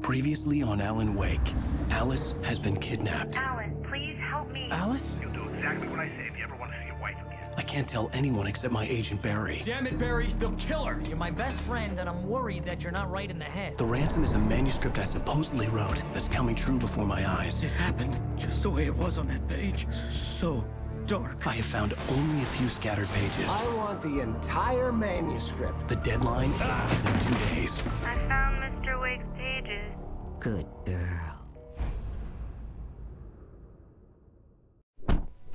Previously on Alan Wake, Alice has been kidnapped. Alan, please help me. Alice? You'll do exactly what I say if you ever want to see your wife again. I can't tell anyone except my agent Barry. Damn it, Barry, they'll kill her. You're my best friend, and I'm worried that you're not right in the head. The ransom is a manuscript I supposedly wrote that's coming true before my eyes. It happened just the way it was on that page. So dark. I have found only a few scattered pages. I want the entire manuscript. The deadline is in 2 days. I found Mr. Wake's pages. Good girl.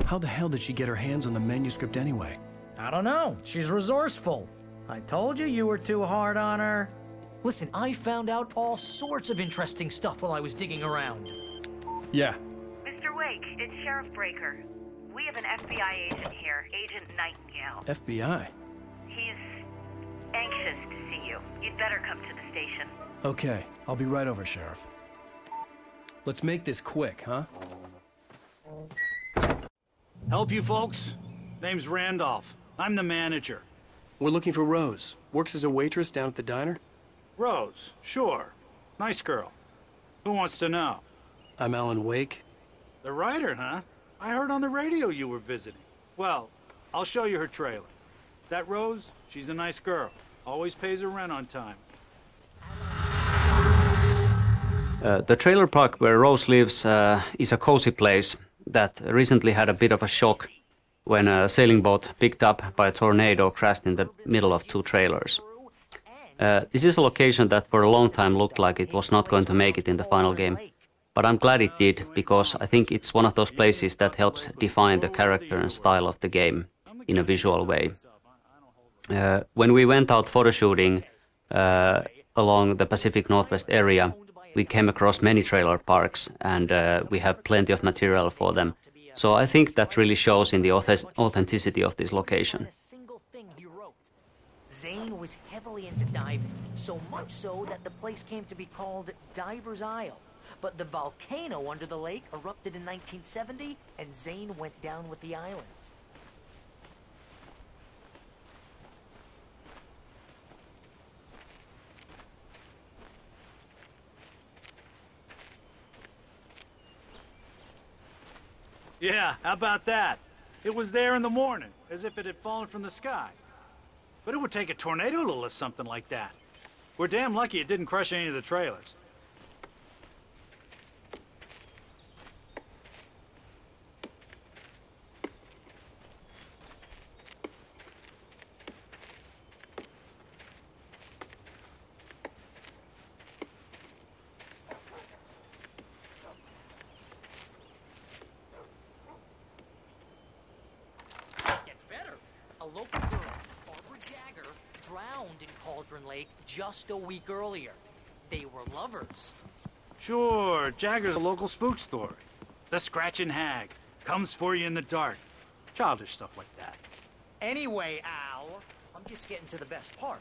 How the hell did she get her hands on the manuscript anyway? I don't know. She's resourceful. I told you were too hard on her. Listen, I found out all sorts of interesting stuff while I was digging around. Yeah. Mr. Wake, it's Sheriff Breaker. We have an FBI agent here, Agent Nightingale. FBI? He's anxious to see you. You'd better come to the station. Okay, I'll be right over, Sheriff. Let's make this quick, huh? Help you folks? Name's Randolph. I'm the manager. We're looking for Rose. Works as a waitress down at the diner. Rose, sure. Nice girl. Who wants to know? I'm Alan Wake. The writer, huh? I heard on the radio you were visiting. Well, I'll show you her trailer. That Rose, she's a nice girl. Always pays her rent on time. The trailer park where Rose lives is a cozy place that recently had a bit of a shock when a sailing boat picked up by a tornado crashed in the middle of two trailers. This is a location that for a long time looked like it was not going to make it in the final game, but I'm glad it did because I think it's one of those places that helps define the character and style of the game in a visual way. When we went out photoshooting along the Pacific Northwest area, we came across many trailer parks and we have plenty of material for them. So I think that really shows in the authenticity of this location. Zane was heavily into diving, so much so that the place came to be called Diver's Isle. But the volcano under the lake erupted in 1970, and Zane went down with the island. Yeah, how about that? It was there in the morning, as if it had fallen from the sky. But it would take a tornado to lift something like that. We're damn lucky it didn't crush any of the trailers. A local girl, Barbara Jagger, drowned in Cauldron Lake just a week earlier. They were lovers. Sure, Jagger's a local spook story. The Scratching Hag comes for you in the dark. Childish stuff like that. Anyway, Al, I'm just getting to the best part.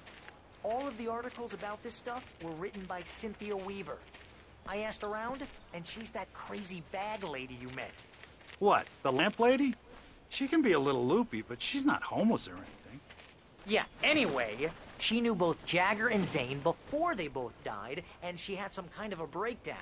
All of the articles about this stuff were written by Cynthia Weaver. I asked around, and she's that crazy bag lady you met. What, the lamp lady? She can be a little loopy, but she's not homeless or anything. Yeah, anyway, she knew both Jagger and Zane before they both died, and she had some kind of a breakdown.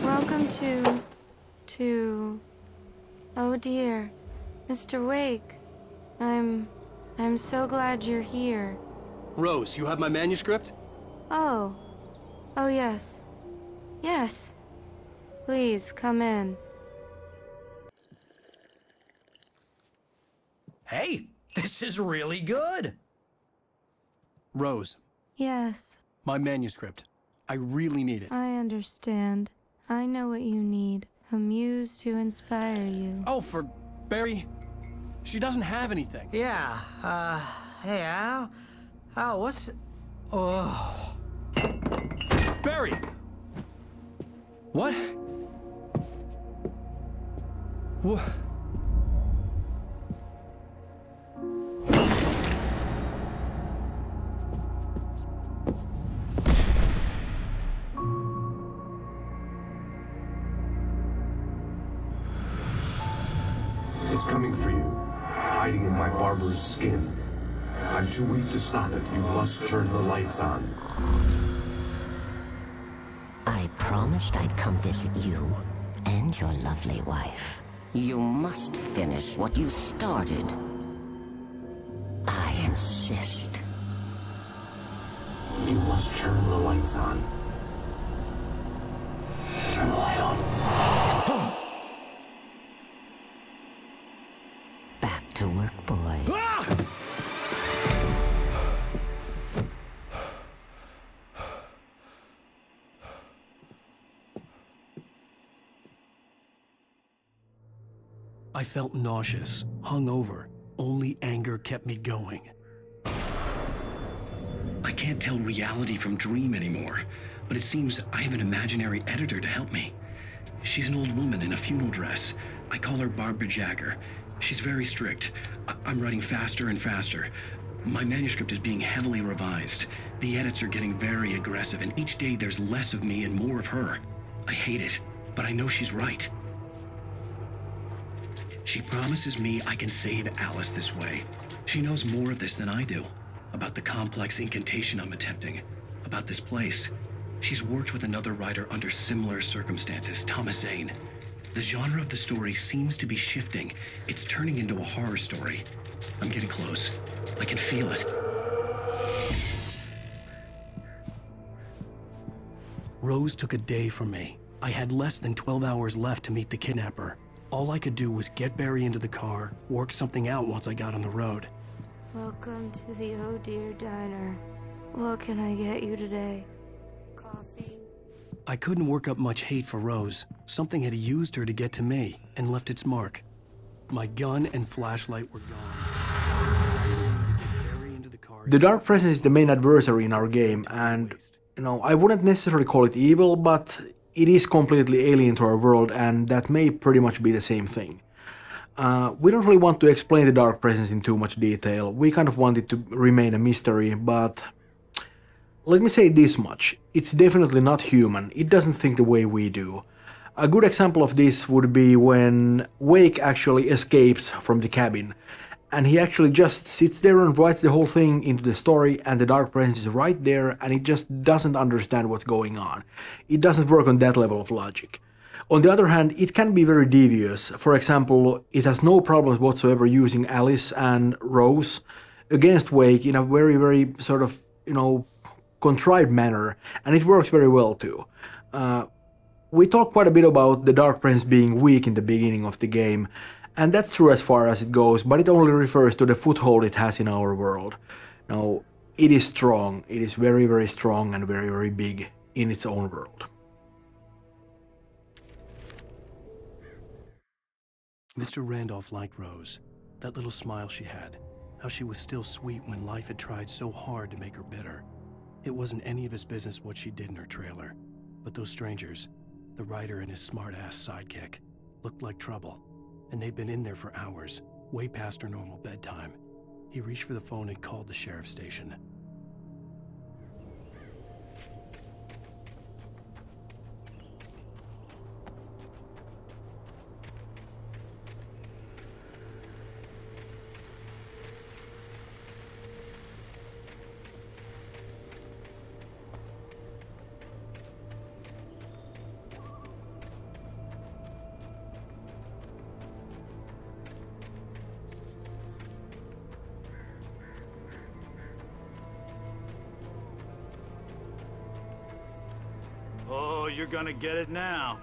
Welcome to... Oh dear, Mr. Wake. I'm so glad you're here. Rose, you have my manuscript? Oh. Oh yes. Yes. Please, come in. Hey, this is really good. Rose, Yes, my manuscript. I really need it. I understand. I know what you need. A muse to inspire you. Oh, for Barry, she doesn't have anything. Yeah, hey, Al? Al, what's... Oh... Barry! What? What? hiding in my barber's skin. I'm too weak to stop it. You must turn the lights on. I promised I'd come visit you and your lovely wife. You must finish what you started. I insist. You must turn the lights on. Turn the light on. Back to work, boy. I felt nauseous, hungover. Only anger kept me going. I can't tell reality from dream anymore, but it seems I have an imaginary editor to help me. She's an old woman in a funeral dress. I call her Barbara Jagger. She's very strict. I'm writing faster and faster. My manuscript is being heavily revised. The edits are getting very aggressive, and each day there's less of me and more of her. I hate it, but I know she's right. She promises me I can save Alice this way. She knows more of this than I do. About the complex incantation I'm attempting. About this place. She's worked with another writer under similar circumstances, Thomas Zane. The genre of the story seems to be shifting. It's turning into a horror story. I'm getting close. I can feel it. Rose took a day from me. I had less than 12 hours left to meet the kidnapper. All I could do was get Barry into the car, work something out once I got on the road. Welcome to the Oh Dear Diner. What can I get you today? Coffee? I couldn't work up much hate for Rose. Something had used her to get to me and left its mark. My gun and flashlight were gone. The Dark Presence is the main adversary in our game, and, I wouldn't necessarily call it evil, but it is completely alien to our world, and that may pretty much be the same thing. We don't really want to explain the Dark Presence in too much detail. We kind of want it to remain a mystery, but let me say this much. It's definitely not human. It doesn't think the way we do. A good example of this would be when Wake actually escapes from the cabin, and he actually just sits there and writes the whole thing into the story, and the Dark Presence is right there, and it just doesn't understand what's going on. It doesn't work on that level of logic. On the other hand, it can be very devious. For example, it has no problems whatsoever using Alice and Rose against Wake in a very, very sort of, contrived manner, and it works very well too. We talked quite a bit about the Dark Presence being weak in the beginning of the game, and that's true as far as it goes, but it only refers to the foothold it has in our world. Now, it is strong. It is very, very strong and very, very big in its own world. Mr. Randolph liked Rose. That little smile she had. How she was still sweet when life had tried so hard to make her bitter. It wasn't any of his business what she did in her trailer. But those strangers, the writer and his smart-ass sidekick, looked like trouble. And they'd been in there for hours, way past her normal bedtime. He reached for the phone and called the sheriff's station. Oh, you're gonna get it now.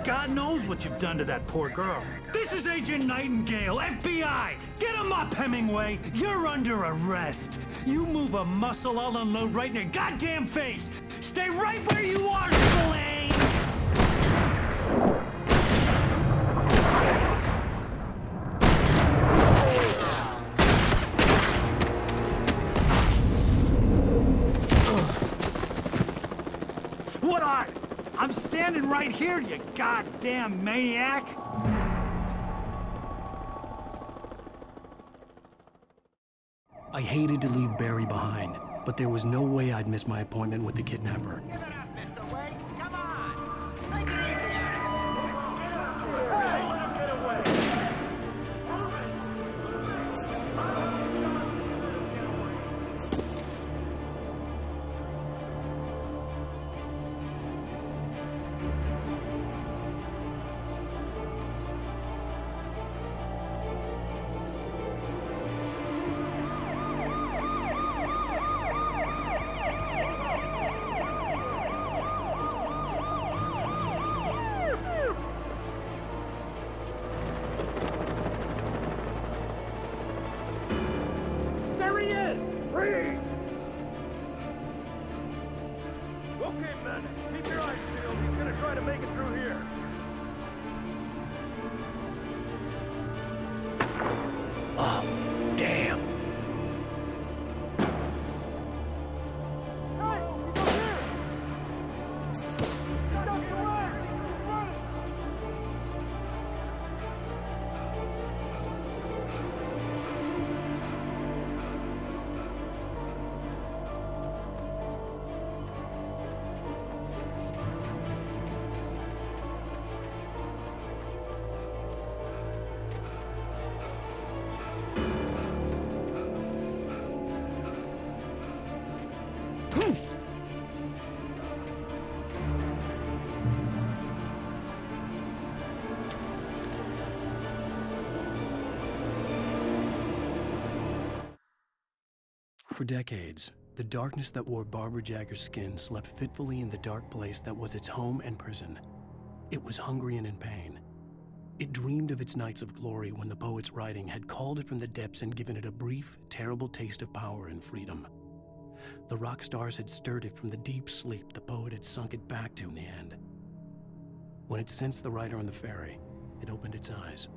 God knows what you've done to that poor girl. This is Agent Nightingale, FBI! Get him up, Hemingway! You're under arrest! You move a muscle, I'll unload right in your goddamn face! Stay right where you are, Spillane! What are? I'm standing right here, you goddamn maniac! I hated to leave Barry behind, but there was no way I'd miss my appointment with the kidnapper. Give it up, Mr. Wake! Come on! Make it easier! Freeze! Okay, men, keep your eyes peeled. He's gonna try to make it through here. Oh, damn. For decades, the darkness that wore Barbara Jagger's skin slept fitfully in the dark place that was its home and prison. It was hungry and in pain. It dreamed of its nights of glory when the poet's writing had called it from the depths and given it a brief, terrible taste of power and freedom. The rock stars had stirred it from the deep sleep the poet had sunk it back to in the end. When it sensed the writer on the ferry, it opened its eyes.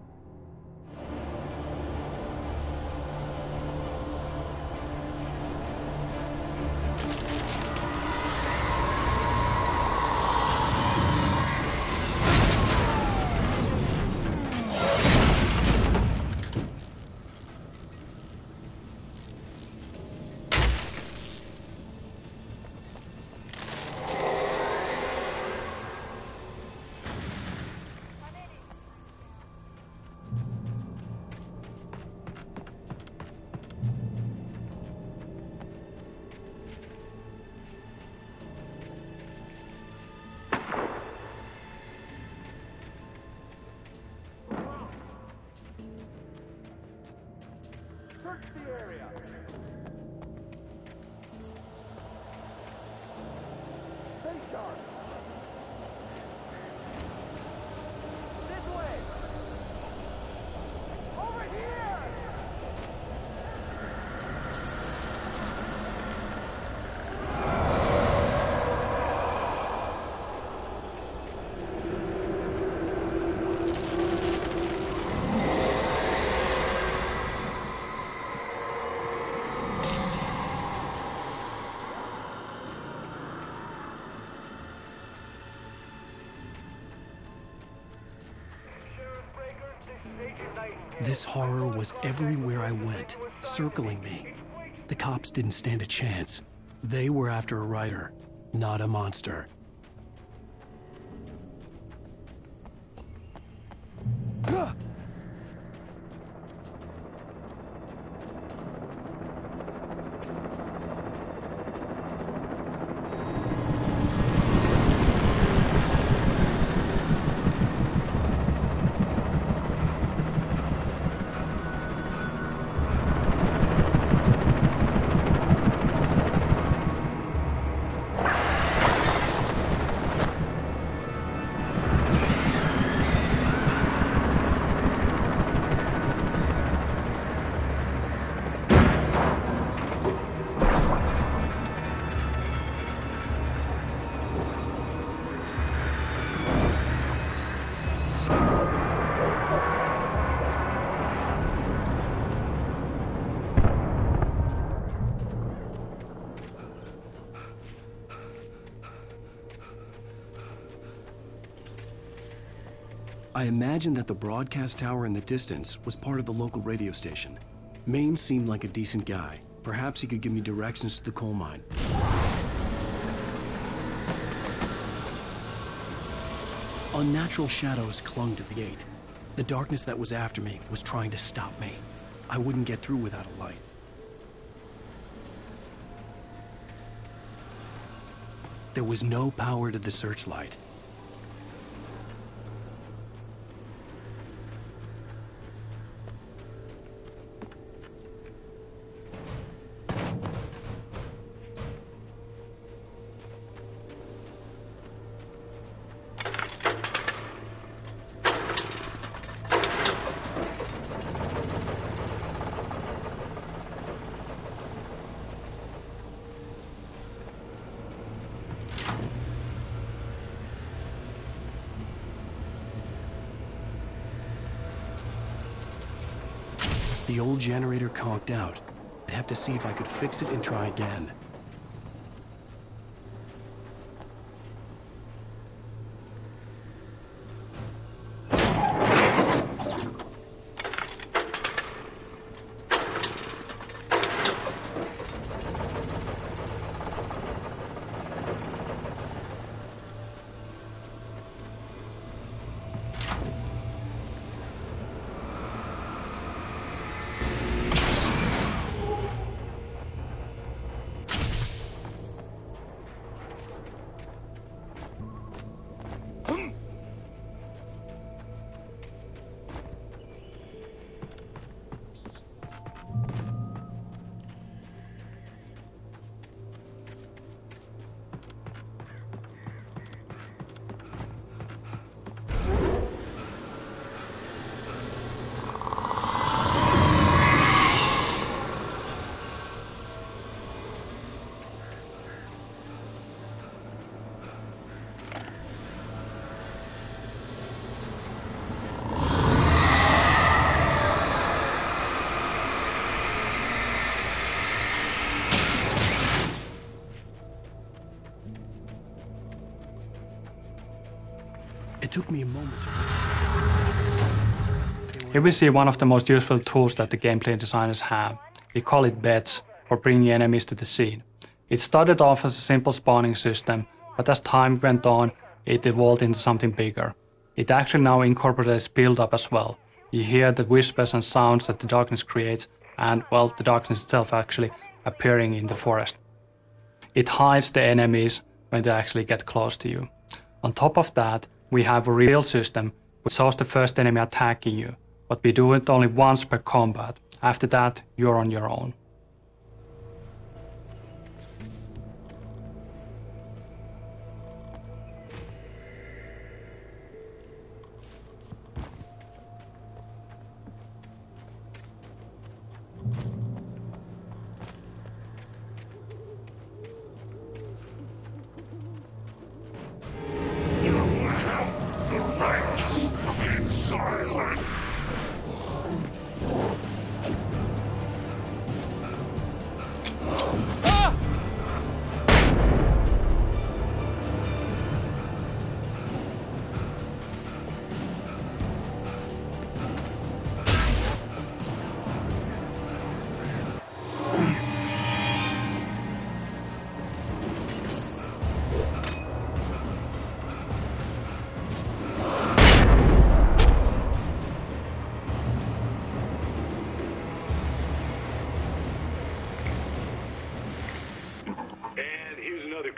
Search the area. Stay sharp. This way. Over here. This horror was everywhere I went, circling me. The cops didn't stand a chance. They were after a writer, not a monster. I imagined that the broadcast tower in the distance was part of the local radio station. Maine seemed like a decent guy. Perhaps he could give me directions to the coal mine. Unnatural shadows clung to the gate. The darkness that was after me was trying to stop me. I wouldn't get through without a light. There was no power to the searchlight. The old generator conked out. I'd have to see if I could fix it and try again. It took me a moment to Here we see one of the most useful tools that the gameplay designers have. We call it beds, for bringing enemies to the scene. It started off as a simple spawning system, but as time went on, it evolved into something bigger. It actually now incorporates build-up as well. You hear the whispers and sounds that the darkness creates, and, well, the darkness itself actually appearing in the forest. It hides the enemies when they actually get close to you. On top of that, we have a reveal system which shows the first enemy attacking you, but we do it only once per combat. After that, you're on your own.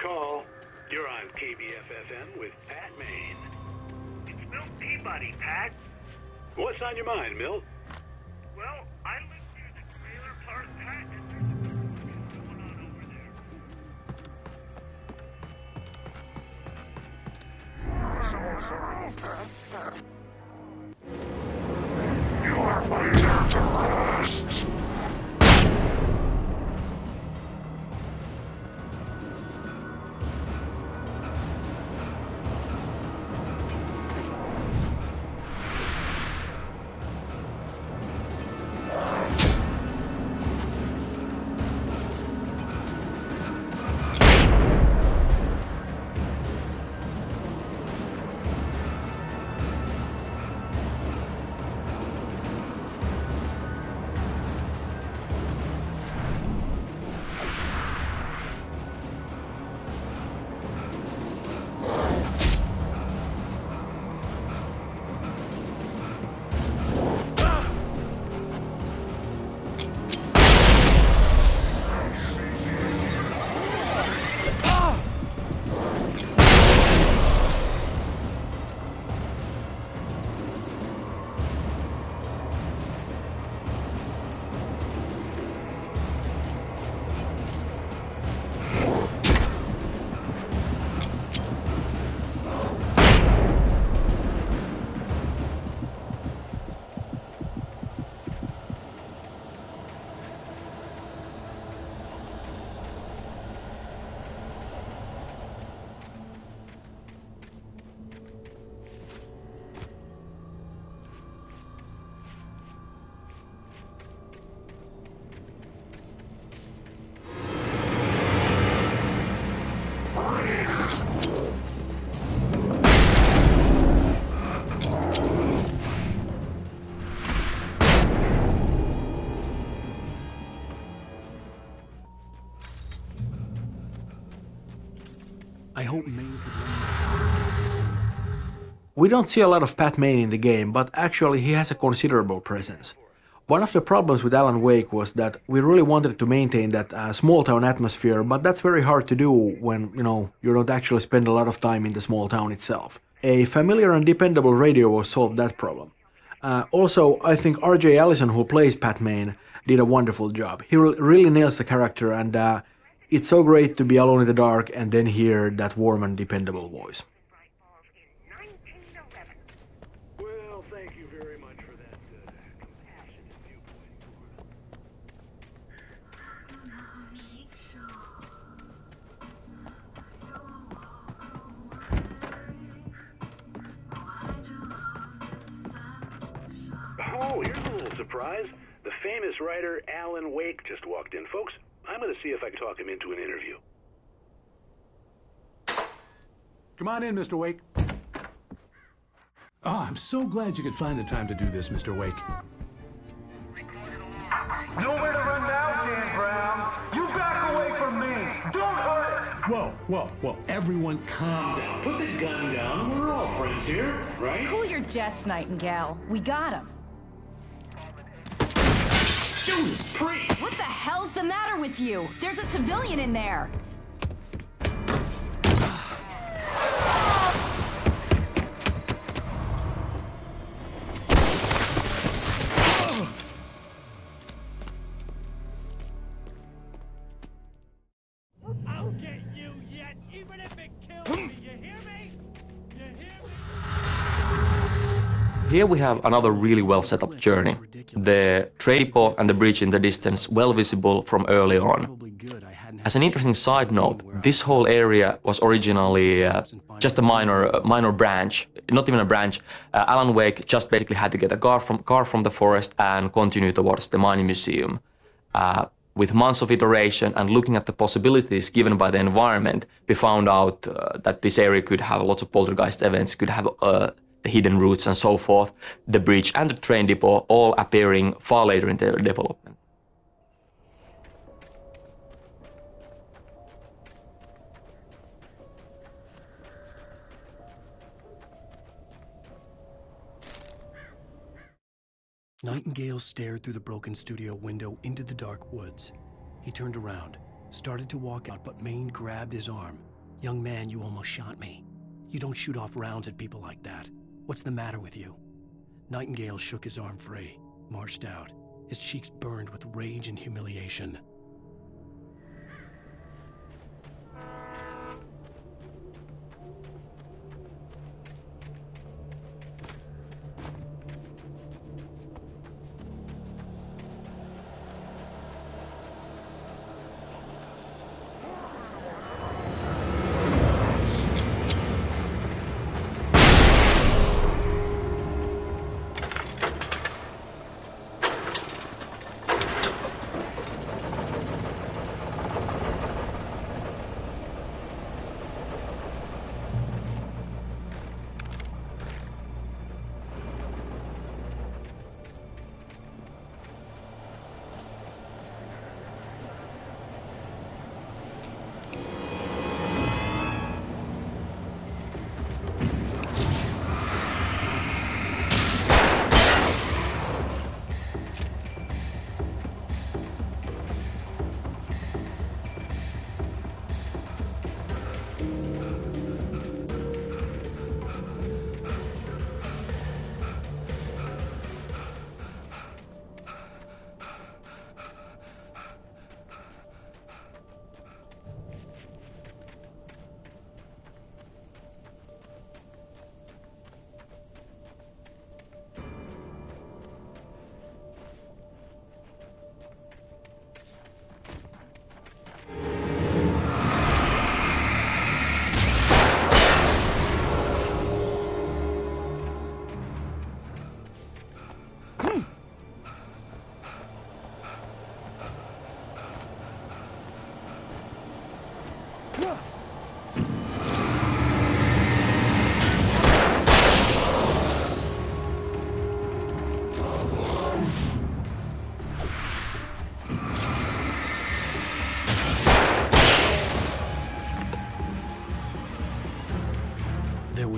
Call. You're on KBFFM with Pat Maine. It's Milt Peabody, Pat. What's on your mind, Milt? Well, I lived near the trailer park, Pat, and there's going on over there. You are later to rest. I hope Maine could learn. We don't see a lot of Pat Maine in the game, but actually he has a considerable presence. One of the problems with Alan Wake was that we really wanted to maintain that small town atmosphere, but that's very hard to do when, you don't actually spend a lot of time in the small town itself. A familiar and dependable radio solved that problem. Also, I think RJ Allison, who plays Pat Maine, did a wonderful job. He really nails the character, and it's so great to be alone in the dark and then hear that warm and dependable voice. Well, thank you very much for that compassionate viewpoint. Oh, here's a little surprise. The famous writer Alan Wake just walked in. Folks, I'm going to see if I can talk him into an interview. Come on in, Mr. Wake. Oh, I'm so glad you could find the time to do this, Mr. Wake. Nowhere to run now, Dan Brown. You back away from me. Don't hurt him. Whoa. Everyone calm down. Put the gun down. We're all friends here, right? Cool your jets, Nightingale. We got him. Judas Priest! What the hell's the matter with you? There's a civilian in there. I'll get you yet, even if it kills me. You hear me? You hear me? Here we have another really well set up journey. The train depot and the bridge in the distance well visible from early on. As an interesting side note, this whole area was originally just a minor branch, not even a branch. Alan Wake just basically had to get a car from the forest and continue towards the mining museum. With months of iteration and looking at the possibilities given by the environment, we found out that this area could have lots of poltergeist events, could have the hidden routes and so forth, the bridge and the train depot all appearing far later in their development. Nightingale stared through the broken studio window into the dark woods. He turned around, started to walk out, but Maine grabbed his arm. "Young man, you almost shot me. You don't shoot off rounds at people like that. What's the matter with you?" Nightingale shook his arm free, marched out. His cheeks burned with rage and humiliation.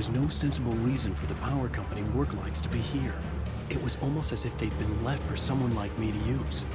was no sensible reason for the power company work lights to be here. It was almost as if they'd been left for someone like me to use.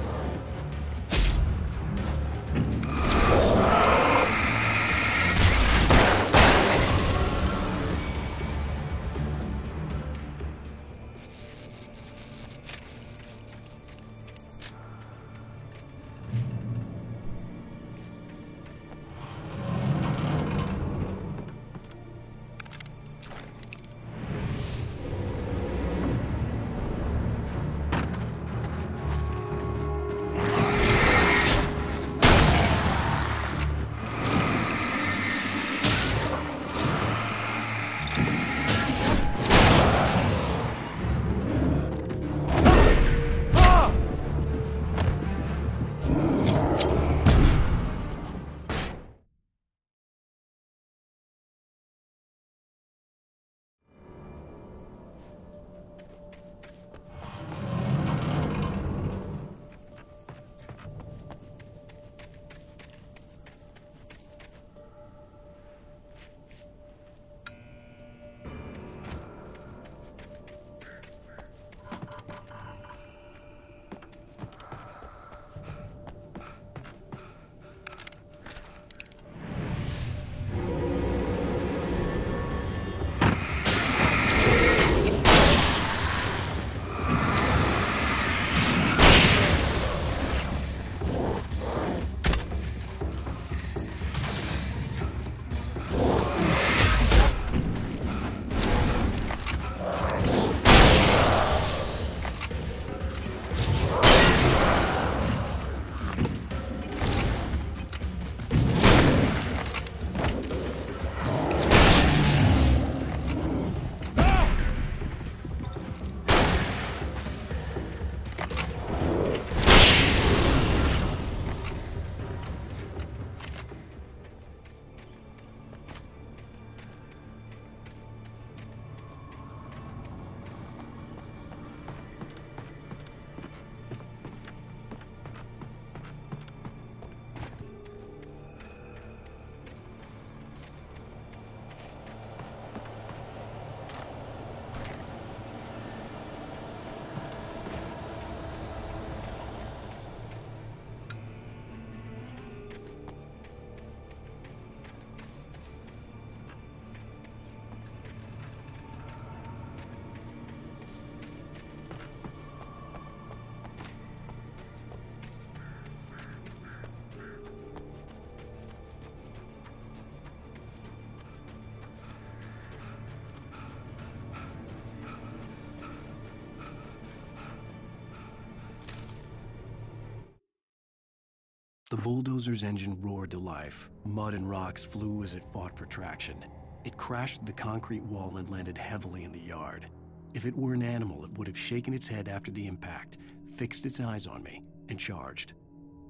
The bulldozer's engine roared to life. Mud and rocks flew as it fought for traction. It crashed through the concrete wall and landed heavily in the yard. If it were an animal, it would have shaken its head after the impact, fixed its eyes on me, and charged.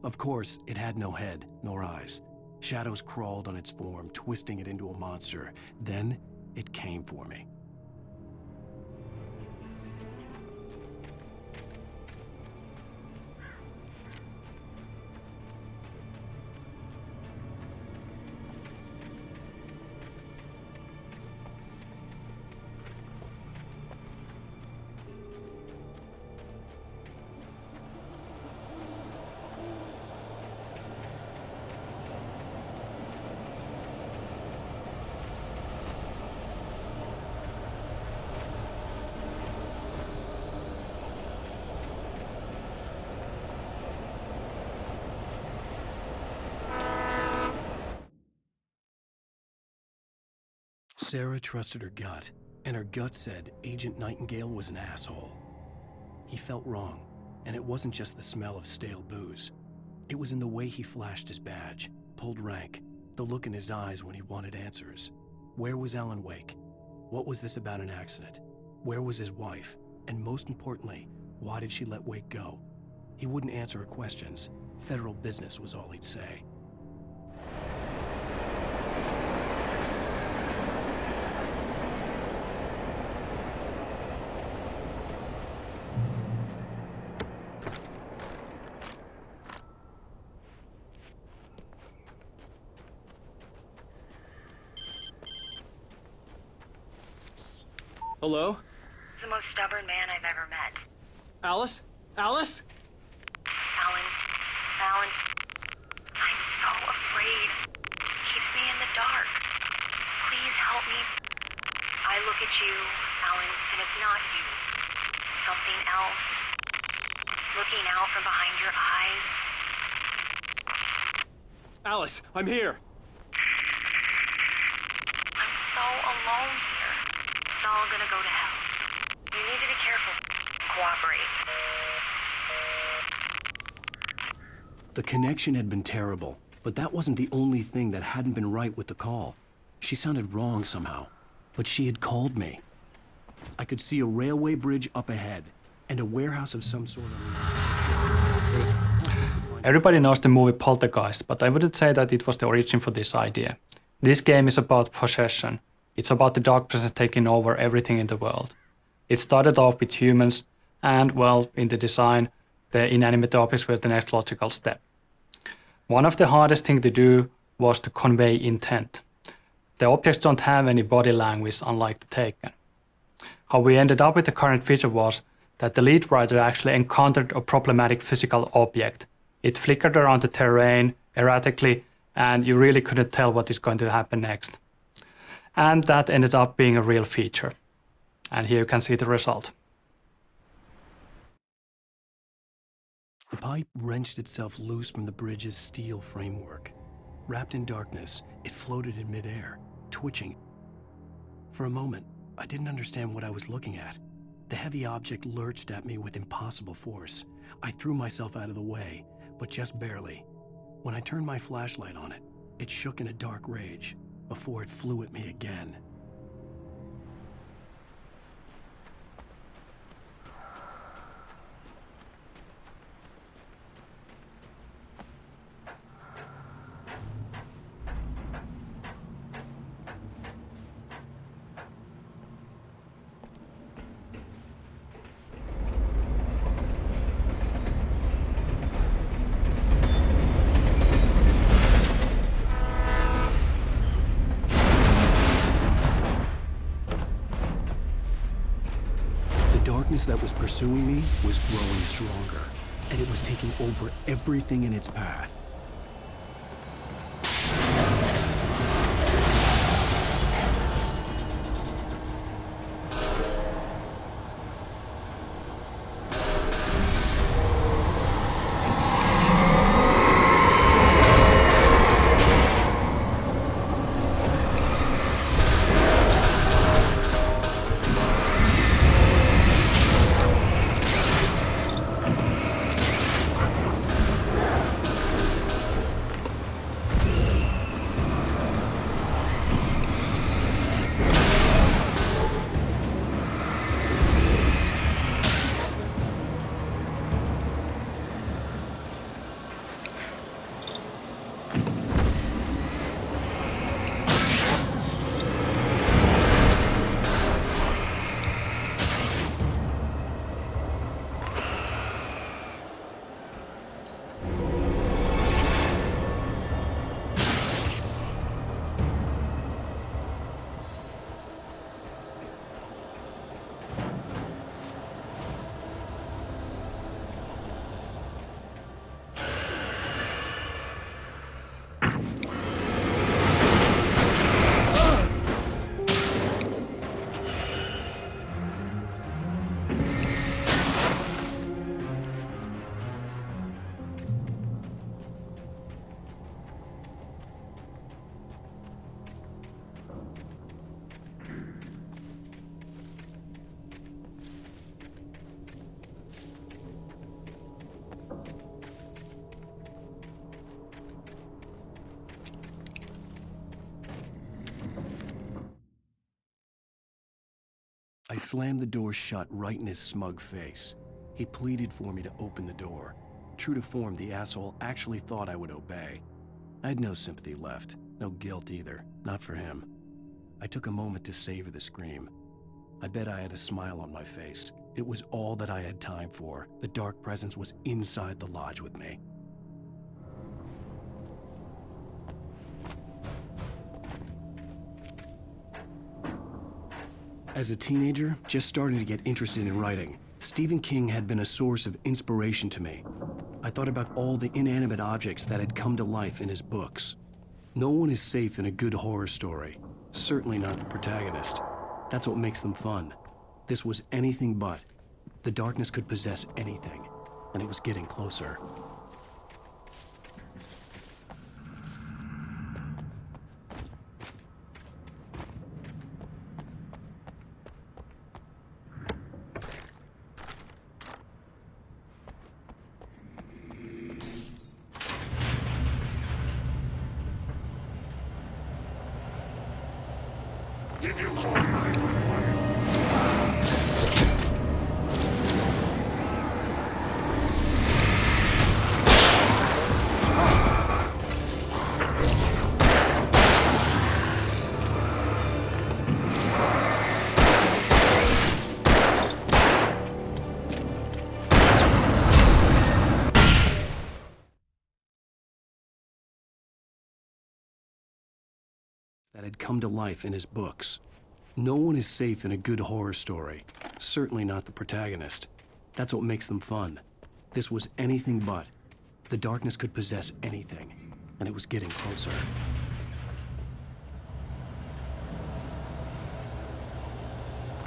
Of course, it had no head, nor eyes. Shadows crawled on its form, twisting it into a monster. Then, it came for me. Sarah trusted her gut, and her gut said Agent Nightingale was an asshole. He felt wrong, and it wasn't just the smell of stale booze. It was in the way he flashed his badge, pulled rank, the look in his eyes when he wanted answers. Where was Alan Wake? What was this about an accident? Where was his wife? And most importantly, why did she let Wake go? He wouldn't answer her questions. Federal business was all he'd say. Hello? The most stubborn man I've ever met. Alice? Alice? Alan, I'm so afraid. It keeps me in the dark. Please help me. I look at you, Alan, and it's not you. Something else. Looking out from behind your eyes. Alice, I'm here. I'm so alone here. It's all gonna go to hell. You need to be careful. Cooperate. The connection had been terrible, but that wasn't the only thing that hadn't been right with the call. She sounded wrong somehow, but she had called me. I could see a railway bridge up ahead, and a warehouse of some sort of... Everybody knows the movie Poltergeist, but I wouldn't say that it was the origin for this idea. This game is about possession. It's about the dark presence taking over everything in the world. It started off with humans, and, well, in the design, the inanimate objects were the next logical step. One of the hardest things to do was to convey intent. The objects don't have any body language, unlike the Taken. How we ended up with the current feature was that the lead writer actually encountered a problematic physical object. It flickered around the terrain erratically, and you really couldn't tell what is going to happen next. And that ended up being a real feature. And here you can see the result. The pipe wrenched itself loose from the bridge's steel framework. Wrapped in darkness, it floated in midair, twitching. For a moment, I didn't understand what I was looking at. The heavy object lurched at me with impossible force. I threw myself out of the way, but just barely. When I turned my flashlight on it, it shook in a dark rage before it flew at me again. The darkness that was pursuing me was growing stronger, and it was taking over everything in its path. I slammed the door shut right in his smug face. He pleaded for me to open the door. True to form, the asshole actually thought I would obey. I had no sympathy left, no guilt either, not for him. I took a moment to savor the scream. I bet I had a smile on my face. It was all that I had time for. The dark presence was inside the lodge with me. As a teenager, just starting to get interested in writing, Stephen King had been a source of inspiration to me. I thought about all the inanimate objects that had come to life in his books. No one is safe in a good horror story. Certainly not the protagonist. That's what makes them fun. This was anything but. The darkness could possess anything, and it was getting closer. Did you call me? That had come to life in his books. No one is safe in a good horror story. Certainly not the protagonist. That's what makes them fun. This was anything but. The darkness could possess anything, and it was getting closer.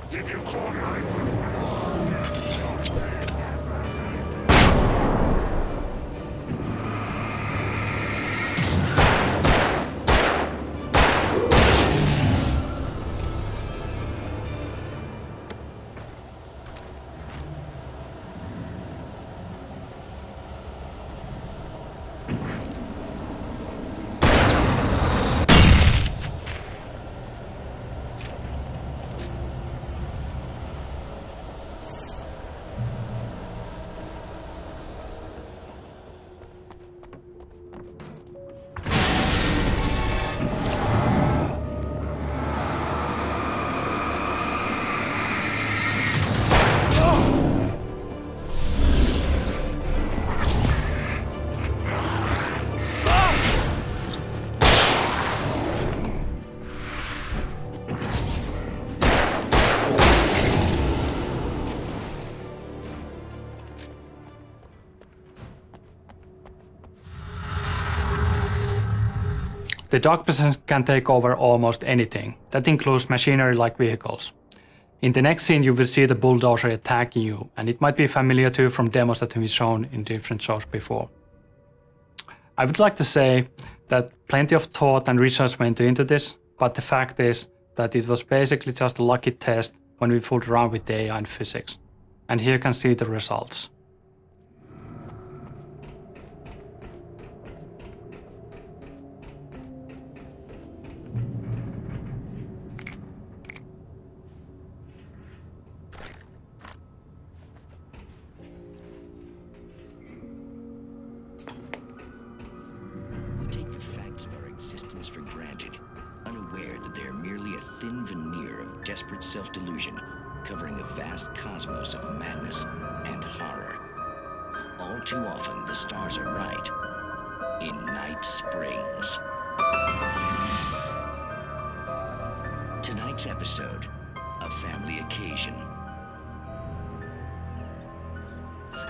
Did you call me? The dark presence can take over almost anything. That includes machinery like vehicles. In the next scene you will see the bulldozer attacking you, and it might be familiar to you from demos that have been shown in different shows before. I would like to say that plenty of thought and research went into this, but the fact is that it was basically just a lucky test when we fooled around with the AI and physics. And here you can see the results. For granted, unaware that they are merely a thin veneer of desperate self-delusion, covering a vast cosmos of madness and horror. All too often, the stars are right. In Night Springs. Tonight's episode, A Family Occasion.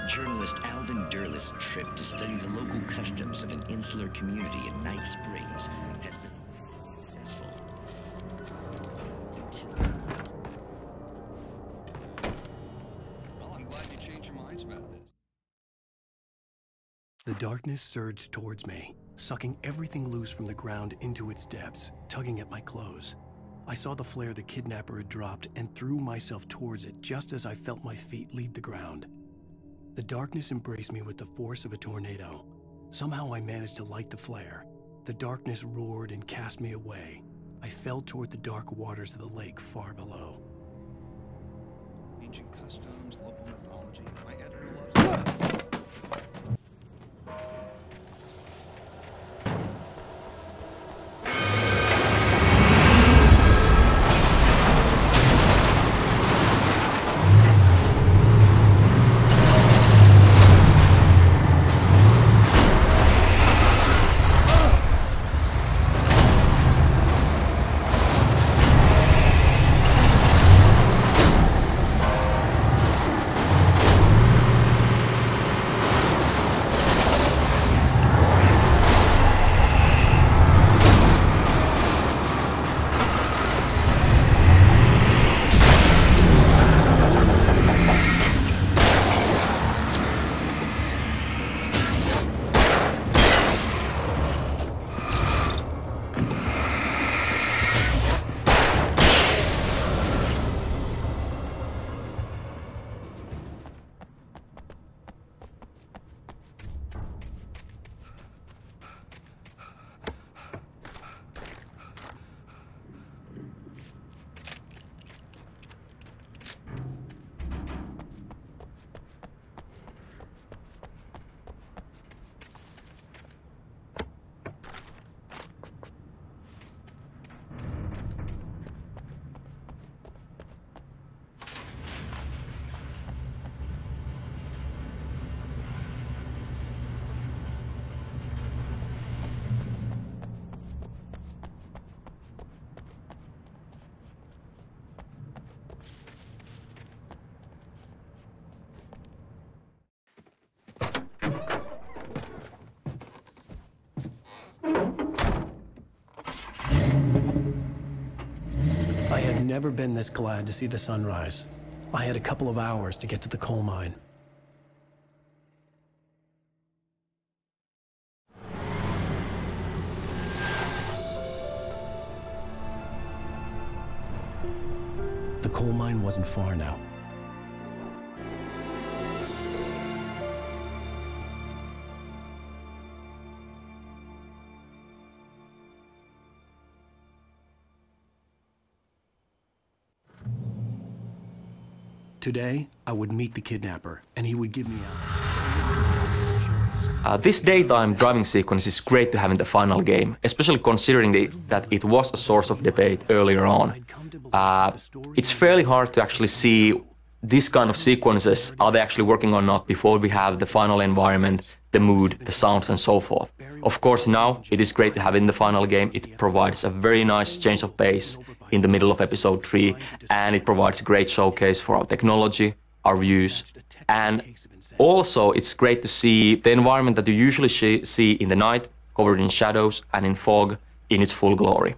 Journalist Alvin Derleth's trip to study the local customs of an insular community in Night Springs has been successful. Well, I'm glad you changed your minds about this. The darkness surged towards me, sucking everything loose from the ground into its depths, tugging at my clothes. I saw the flare the kidnapper had dropped and threw myself towards it just as I felt my feet leave the ground. The darkness embraced me with the force of a tornado. Somehow I managed to light the flare. The darkness roared and cast me away. I fell toward the dark waters of the lake far below. Ancient customs, local mythology. My editor loves it. never been this glad to see the sunrise. I had a couple of hours to get to the coal mine. The coal mine wasn't far now. Today, I would meet the kidnapper, and he would give me Alice. This daytime driving sequence is great to have in the final game, especially considering that it was a source of debate earlier on. It's fairly hard to actually see this kind of sequences, are they actually working or not, before we have the final environment, the mood, the sounds and so forth. Of course now, it is great to have in the final game. It provides a very nice change of pace in the middle of episode 3, and it provides a great showcase for our technology, our views, and also it's great to see the environment that you usually see in the night, covered in shadows and in fog, in its full glory.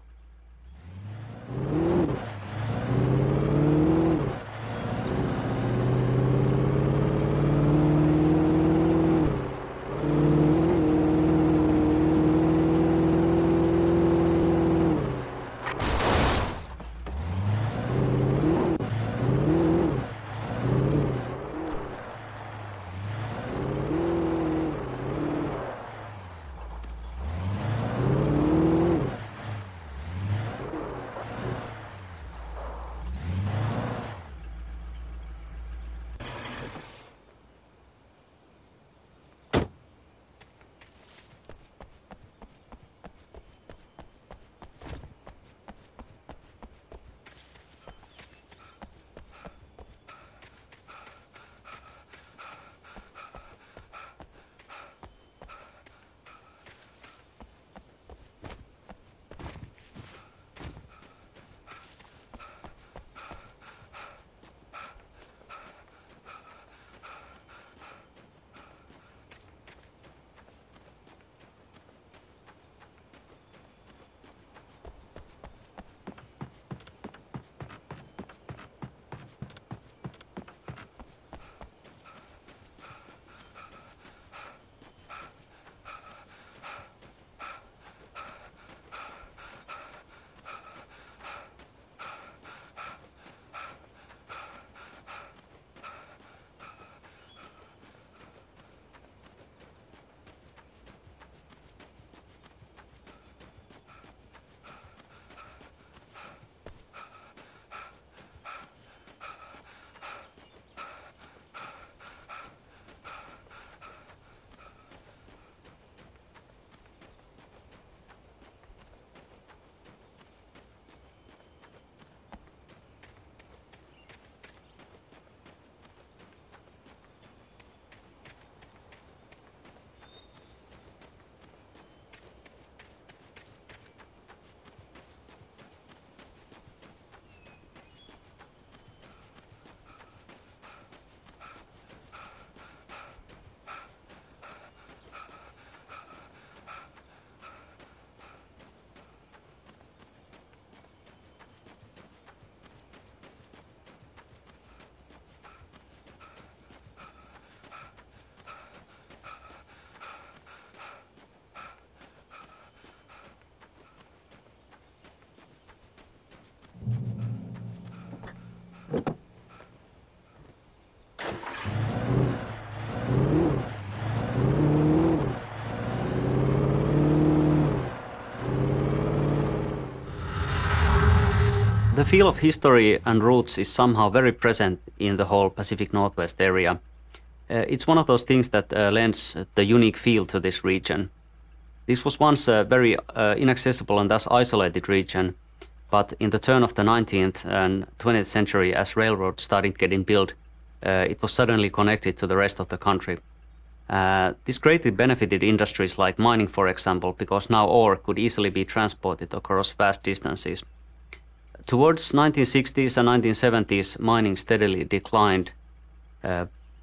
The feel of history and roots is somehow very present in the whole Pacific Northwest area. It's one of those things that lends the unique feel to this region. This was once a very inaccessible and thus isolated region, but in the turn of the 19th and 20th century, as railroads started getting built, it was suddenly connected to the rest of the country. This greatly benefited industries like mining, for example, because now ore could easily be transported across vast distances. Towards 1960s and 1970s, mining steadily declined,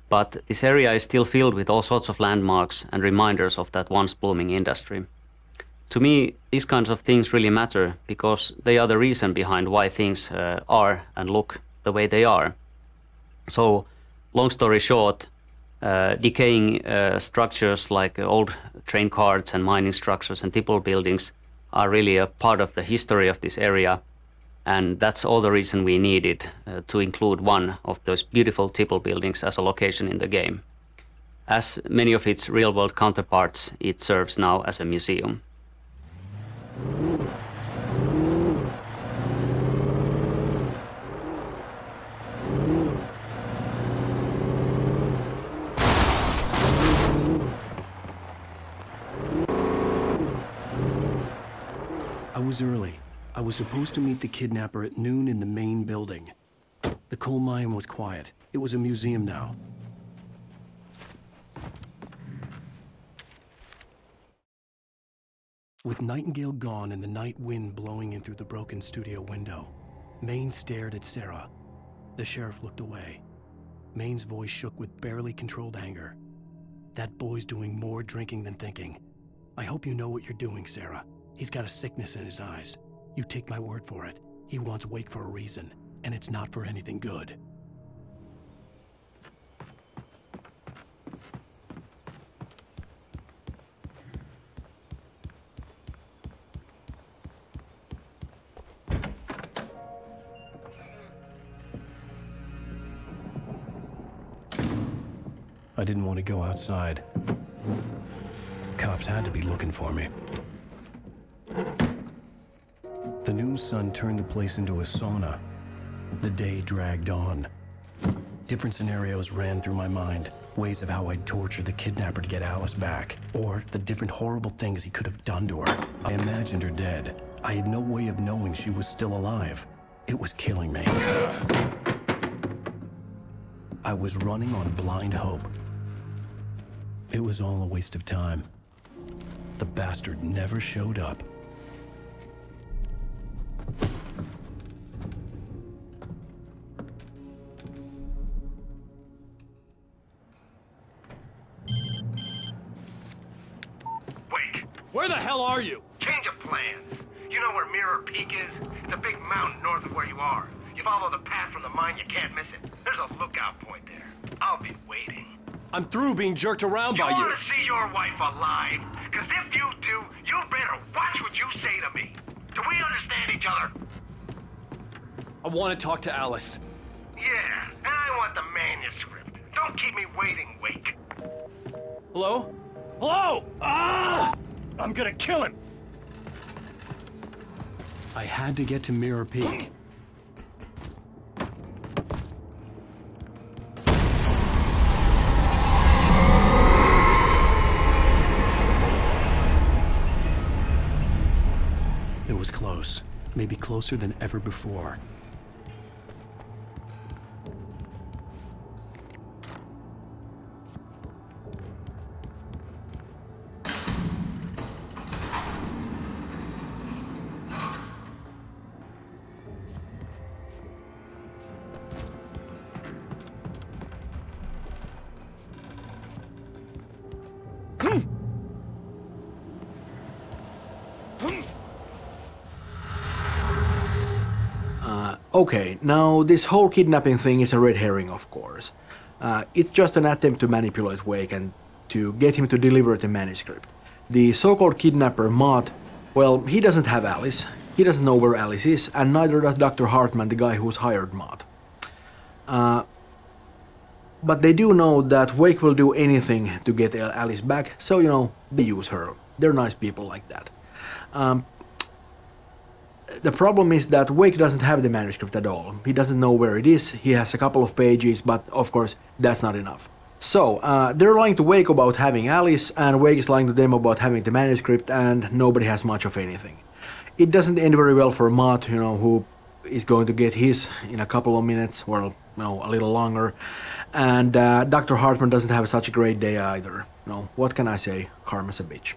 but this area is still filled with all sorts of landmarks and reminders of that once blooming industry. To me, these kinds of things really matter because they are the reason behind why things are and look the way they are. So, long story short, decaying structures like old train carts and mining structures and tipple buildings are really a part of the history of this area. And that's all the reason we needed to include one of those beautiful tipple buildings as a location in the game. As many of its real-world counterparts, it serves now as a museum. I was early. I was supposed to meet the kidnapper at noon in the main building. The coal mine was quiet. It was a museum now. With Nightingale gone and the night wind blowing in through the broken studio window, Maine stared at Sarah. The sheriff looked away. Maine's voice shook with barely controlled anger. That boy's doing more drinking than thinking. I hope you know what you're doing, Sarah. He's got a sickness in his eyes. You take my word for it. He wants Wake for a reason, and it's not for anything good. I didn't want to go outside. Cops had to be looking for me. The noon sun turned the place into a sauna. The day dragged on. Different scenarios ran through my mind. Ways of how I'd torture the kidnapper to get Alice back. Or the different horrible things he could have done to her. I imagined her dead. I had no way of knowing she was still alive. It was killing me. I was running on blind hope. It was all a waste of time. The bastard never showed up. Wake! Where the hell are you? Change of plans. You know where Mirror Peak is? It's a big mountain north of where you are. You follow the path from the mine, you can't miss it. There's a lookout point there. I'll be waiting. I'm through being jerked around by you. You want to see your wife alive? Because if you do, you better watch what you say to me. Do we understand each other? I want to talk to Alice. Yeah, and I want the manuscript. Don't keep me waiting, Wake. Hello? Hello! Ah! I'm gonna kill him! I had to get to Mirror Peak. It was close. Maybe closer than ever before. Okay, now this whole kidnapping thing is a red herring, of course. It's just an attempt to manipulate Wake and to get him to deliver the manuscript. The so-called kidnapper, Mott, well, he doesn't have Alice, he doesn't know where Alice is, and neither does Dr. Hartman, the guy who's hired Mott. But they do know that Wake will do anything to get Alice back, so, you know, they use her. They're nice people like that. The problem is that Wake doesn't have the manuscript at all. He doesn't know where it is, he has a couple of pages, but of course that's not enough. So, they're lying to Wake about having Alice, and Wake is lying to them about having the manuscript, and nobody has much of anything. It doesn't end very well for Mott, you know, who is going to get his in a couple of minutes, well, no, a little longer. And Dr. Hartman doesn't have such a great day either. No, what can I say? Karma's a bitch.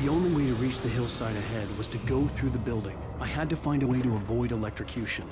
The only way to reach the hillside ahead was to go through the building. I had to find a way to avoid electrocution.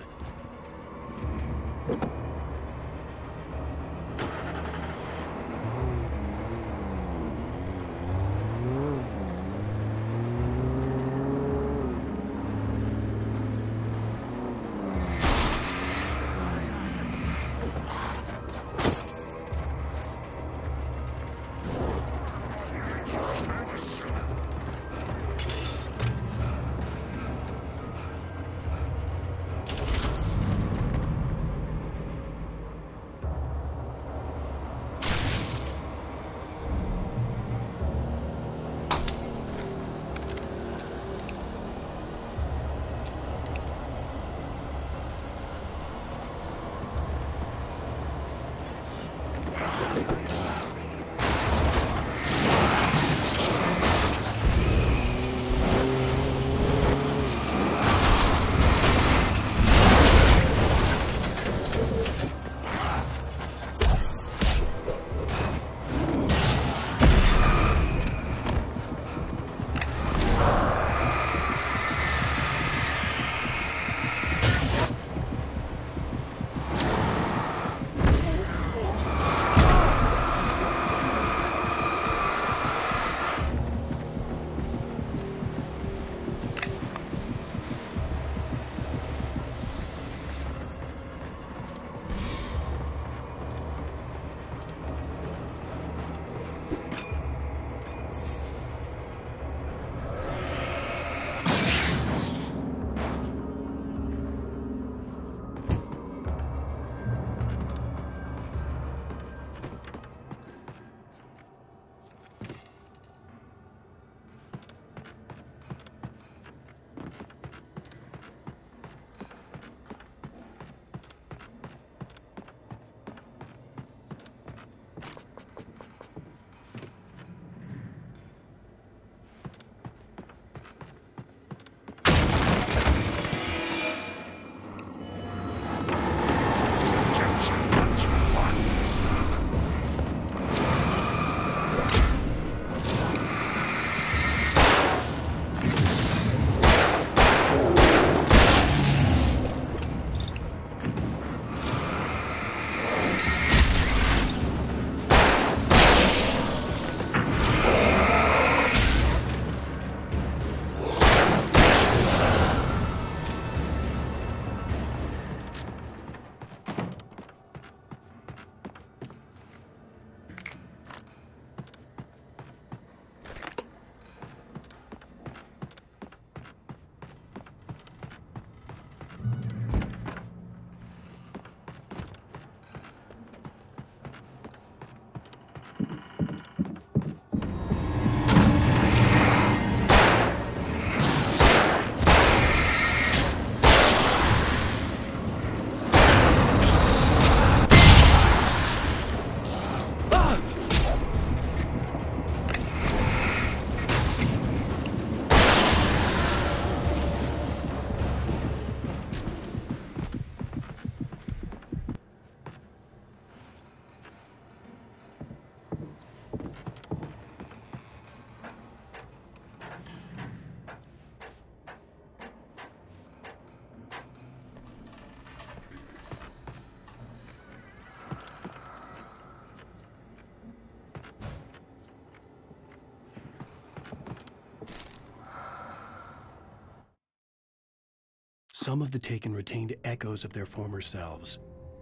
Some of the Taken retained echoes of their former selves,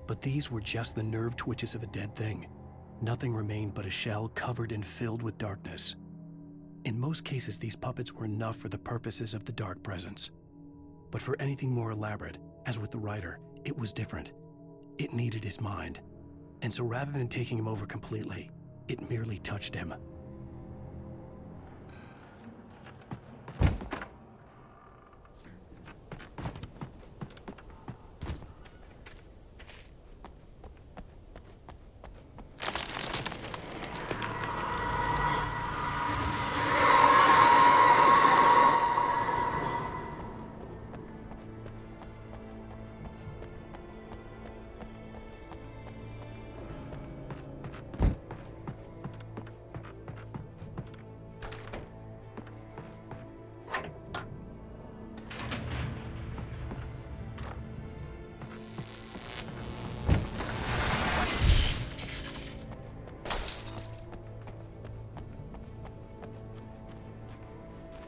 but these were just the nerve twitches of a dead thing. Nothing remained but a shell covered and filled with darkness. In most cases, these puppets were enough for the purposes of the Dark Presence. But for anything more elaborate, as with the writer, it was different. It needed his mind. And so rather than taking him over completely, it merely touched him.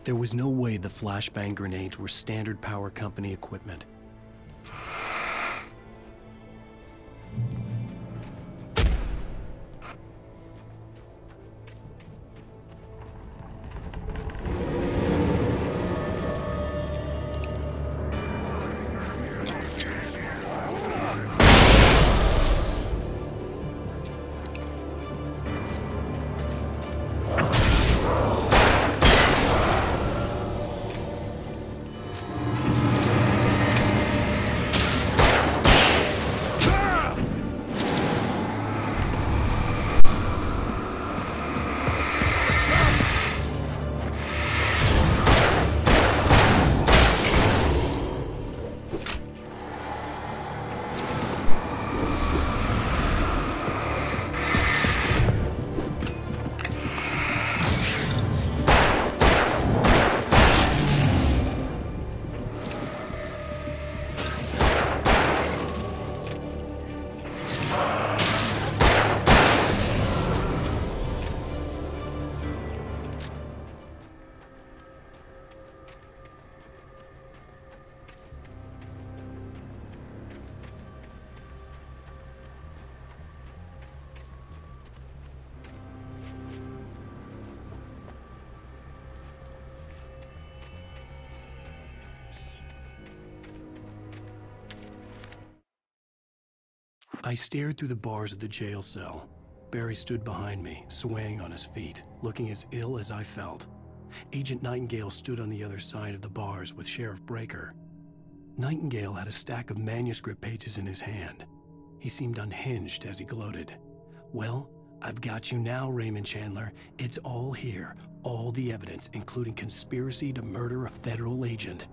There was no way the flashbang grenades were standard power company equipment. I stared through the bars of the jail cell. Barry stood behind me, swaying on his feet, looking as ill as I felt. Agent Nightingale stood on the other side of the bars with Sheriff Breaker. Nightingale had a stack of manuscript pages in his hand. He seemed unhinged as he gloated. "Well, I've got you now, Raymond Chandler. It's all here, all the evidence, including conspiracy to murder a federal agent."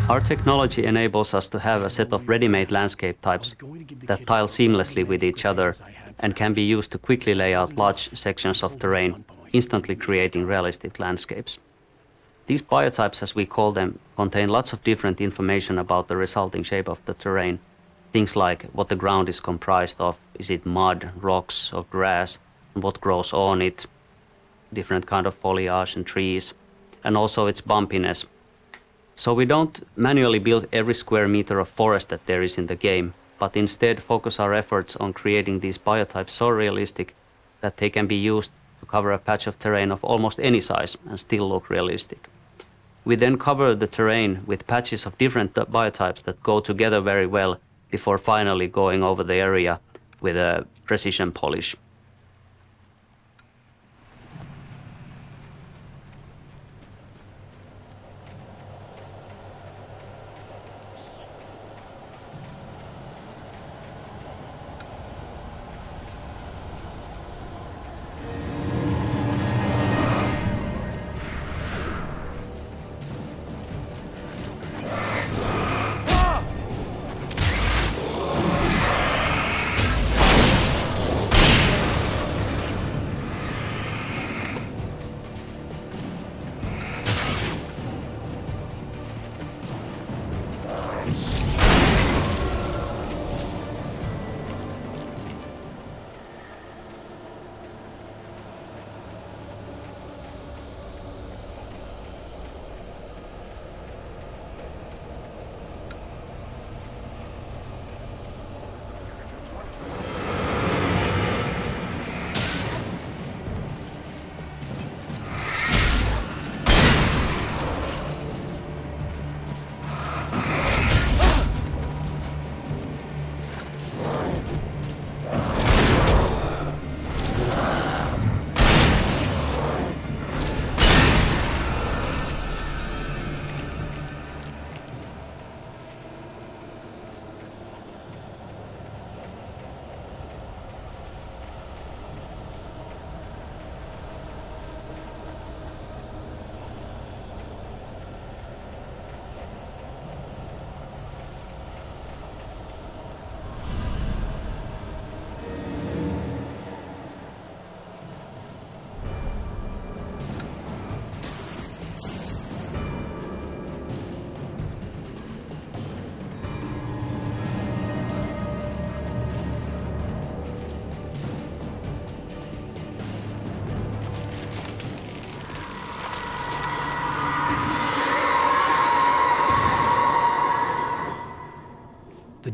Our technology enables us to have a set of ready-made landscape types that tile seamlessly with each other and can be used to quickly lay out large sections of terrain, instantly creating realistic landscapes. These biotypes, as we call them, contain lots of different information about the resulting shape of the terrain. Things like what the ground is comprised of, is it mud, rocks, or grass, and what grows on it, different kind of foliage and trees, and also its bumpiness. So we don't manually build every square meter of forest that there is in the game, but instead focus our efforts on creating these biotypes so realistic that they can be used to cover a patch of terrain of almost any size and still look realistic. We then cover the terrain with patches of different biotypes that go together very well before finally going over the area with a precision polish.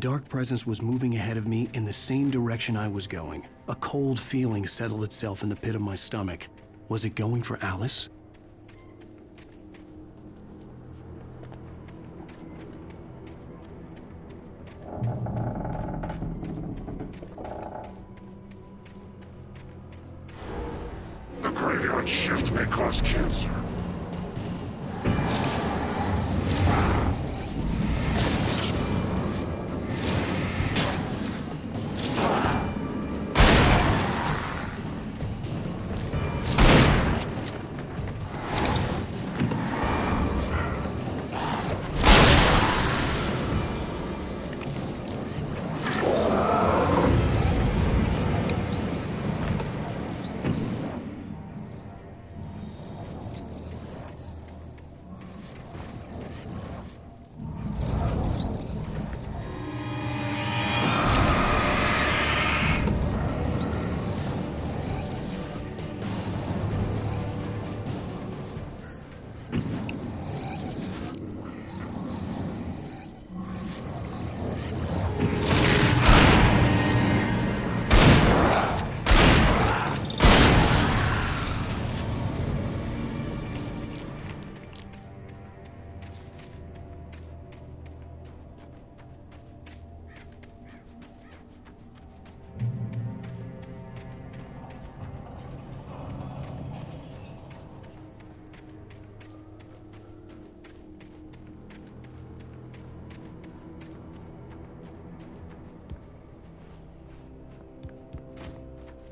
dark presence was moving ahead of me in the same direction I was going. A cold feeling settled itself in the pit of my stomach. Was it going for Alice? The graveyard shift may cause cancer.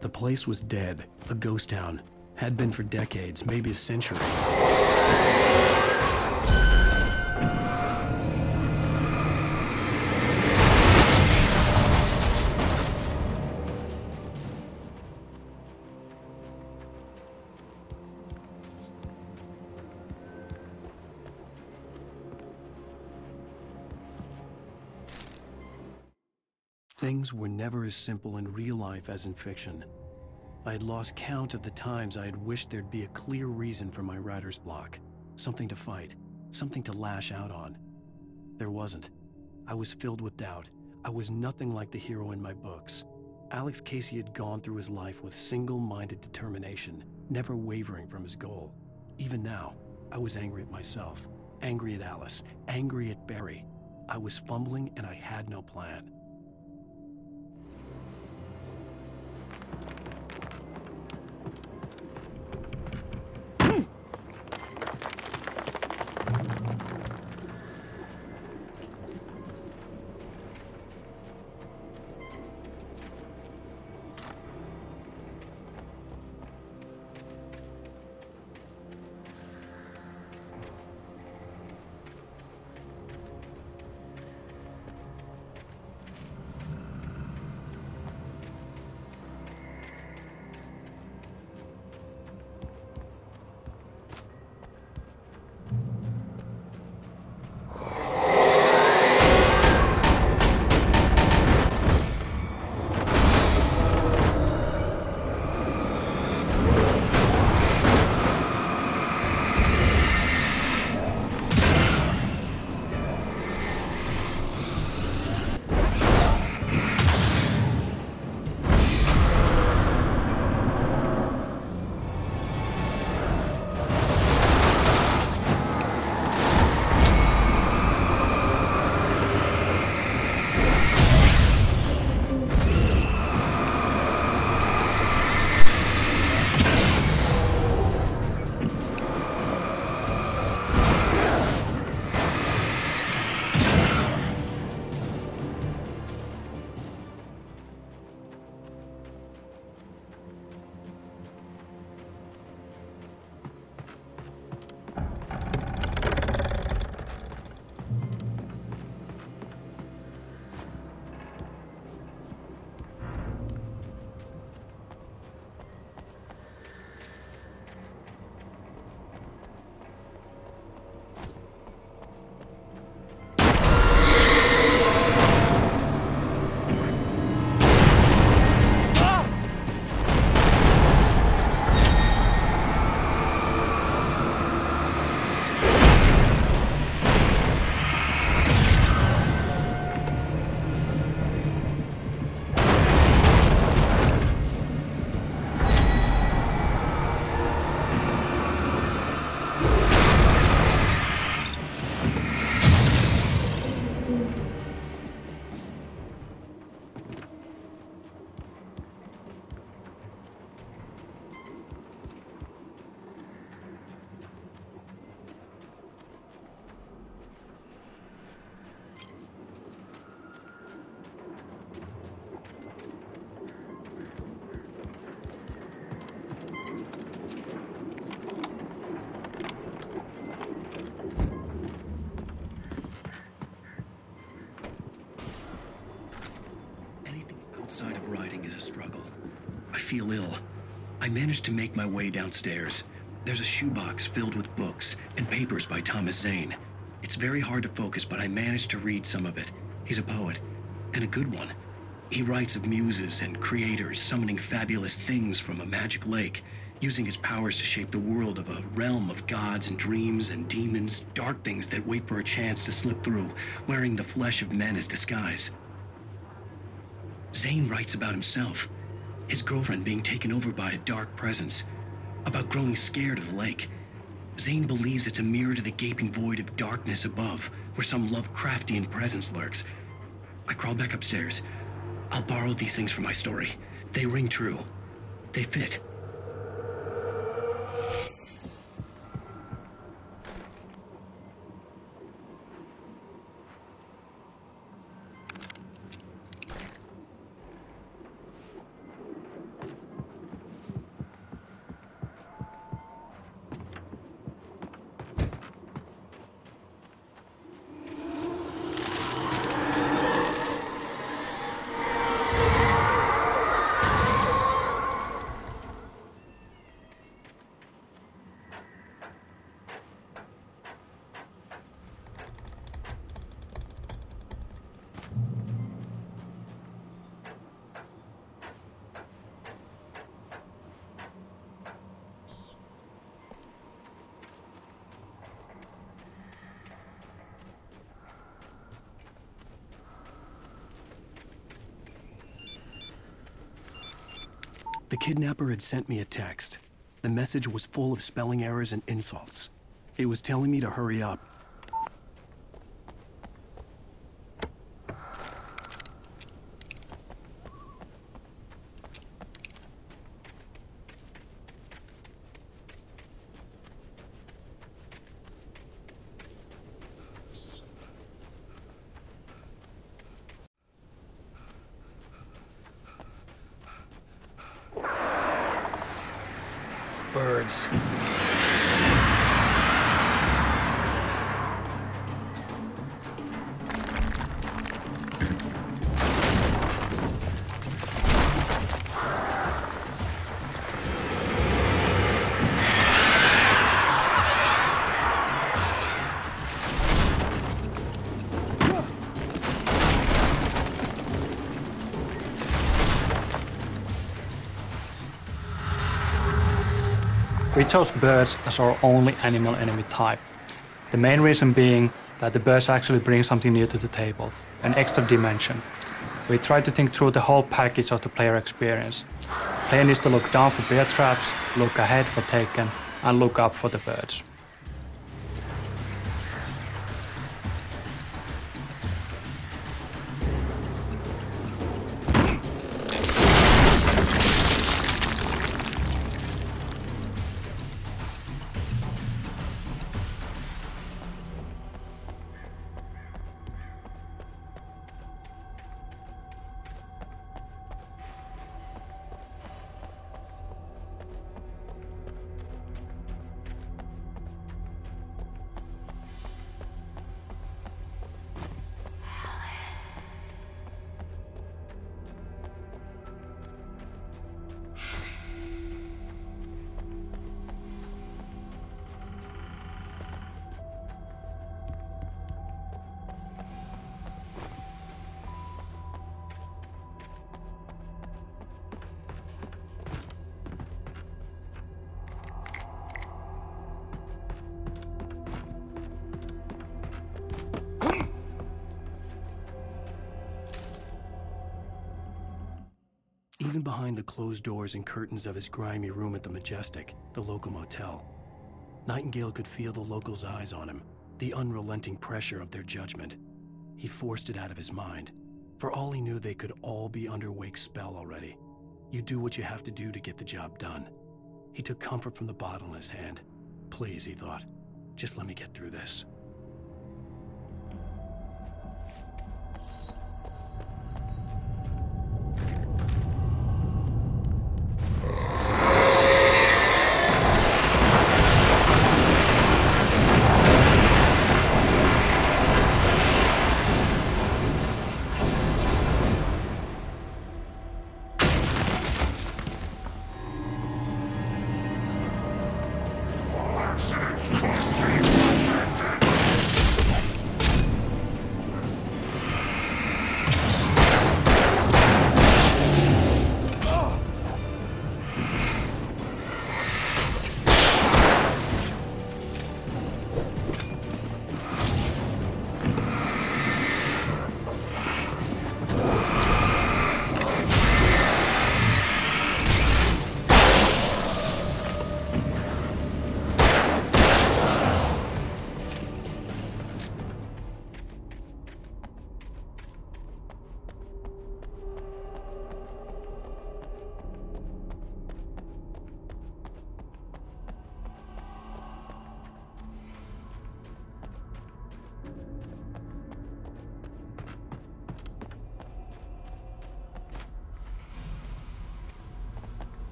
The place was dead, a ghost town. Had been for decades, maybe a century. Things were never as simple in real life as in fiction. I had lost count of the times I had wished there'd be a clear reason for my writer's block. Something to fight, something to lash out on. There wasn't. I was filled with doubt. I was nothing like the hero in my books. Alex Casey had gone through his life with single-minded determination, never wavering from his goal. Even now, I was angry at myself, angry at Alice, angry at Barry. I was fumbling and I had no plan. outside of writing is a struggle. I feel ill. I managed to make my way downstairs. There's a shoebox filled with books and papers by Thomas Zane. It's very hard to focus, but I managed to read some of it. He's a poet, and a good one. He writes of muses and creators summoning fabulous things from a magic lake, using his powers to shape the world of a realm of gods and dreams and demons, dark things that wait for a chance to slip through, wearing the flesh of men as disguise. Zane writes about himself, his girlfriend being taken over by a dark presence, about growing scared of the lake. Zane believes it's a mirror to the gaping void of darkness above, where some Lovecraftian presence lurks. I crawl back upstairs. I'll borrow these things for my story. They ring true. They fit. The kidnapper had sent me a text. The message was full of spelling errors and insults. It was telling me to hurry up. Birds. We chose birds as our only animal enemy type. The main reason being that the birds actually bring something new to the table, an extra dimension. We tried to think through the whole package of the player experience. The player needs to look down for bear traps, look ahead for taken, and look up for the birds. Even behind the closed doors and curtains of his grimy room at the Majestic, the local motel, Nightingale could feel the locals' eyes on him, the unrelenting pressure of their judgment. He forced it out of his mind. For all he knew, they could all be under Wake's spell already. You do what you have to do to get the job done. He took comfort from the bottle in his hand. Please, he thought, just let me get through this.